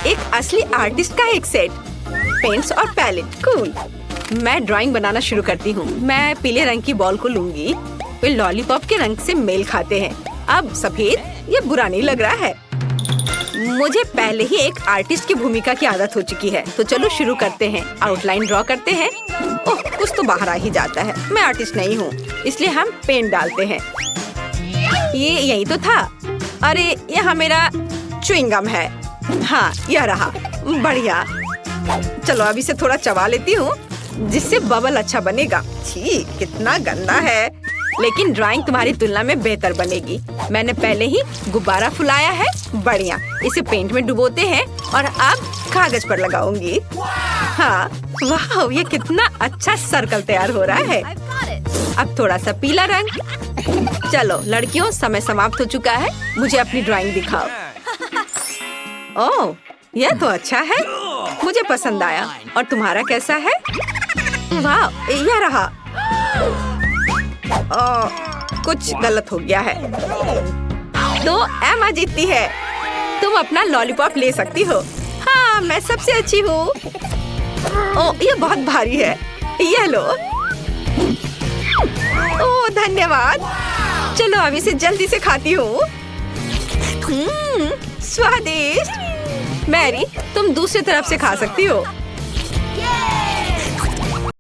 एक असली आर्टिस्ट का एक सेट। पेंट्स और पैलेट, कूल। मैं ड्राइंग बनाना शुरू करती हूँ। मैं पीले रंग की बॉल को लूंगी। वे लॉलीपॉप के रंग से मेल खाते हैं। अब सफेद, ये बुरा नहीं लग रहा है। मुझे पहले ही एक आर्टिस्ट की भूमिका की आदत हो चुकी है, तो चलो शुरू करते हैं। आउटलाइन ड्रॉ करते हैं। कुछ तो बाहर आ ही जाता है। मैं आर्टिस्ट नहीं हूँ, इसलिए हम पेंट डालते हैं। ये यही तो था। अरे, यह मेरा च्युइंगम है। हाँ, यह रहा। बढ़िया। चलो अब इसे थोड़ा चबा लेती हूँ, जिससे बबल अच्छा बनेगा। छी, कितना गंदा है। लेकिन ड्राइंग तुम्हारी तुलना में बेहतर बनेगी। मैंने पहले ही गुब्बारा फुलाया है। बढ़िया। इसे पेंट में डुबोते हैं और अब कागज पर लगाऊंगी। हाँ, वाह, ये कितना अच्छा सर्कल तैयार हो रहा है। अब थोड़ा सा पीला रंग। चलो लड़कियों, समय समाप्त हो चुका है। मुझे अपनी ड्राइंग दिखाओ। ओह, यह तो अच्छा है। मुझे पसंद आया। और तुम्हारा कैसा है? वाह, यह रहा। कुछ गलत हो गया है। तो एमा जीतती है। तुम अपना लॉलीपॉप ले सकती हो। हाँ, मैं सबसे अच्छी हूँ। ये बहुत भारी है। यह लो। धन्यवाद। चलो अब इसे जल्दी से खाती हूँ। स्वादिष्ट। मैरी, तुम दूसरी तरफ से खा सकती हो।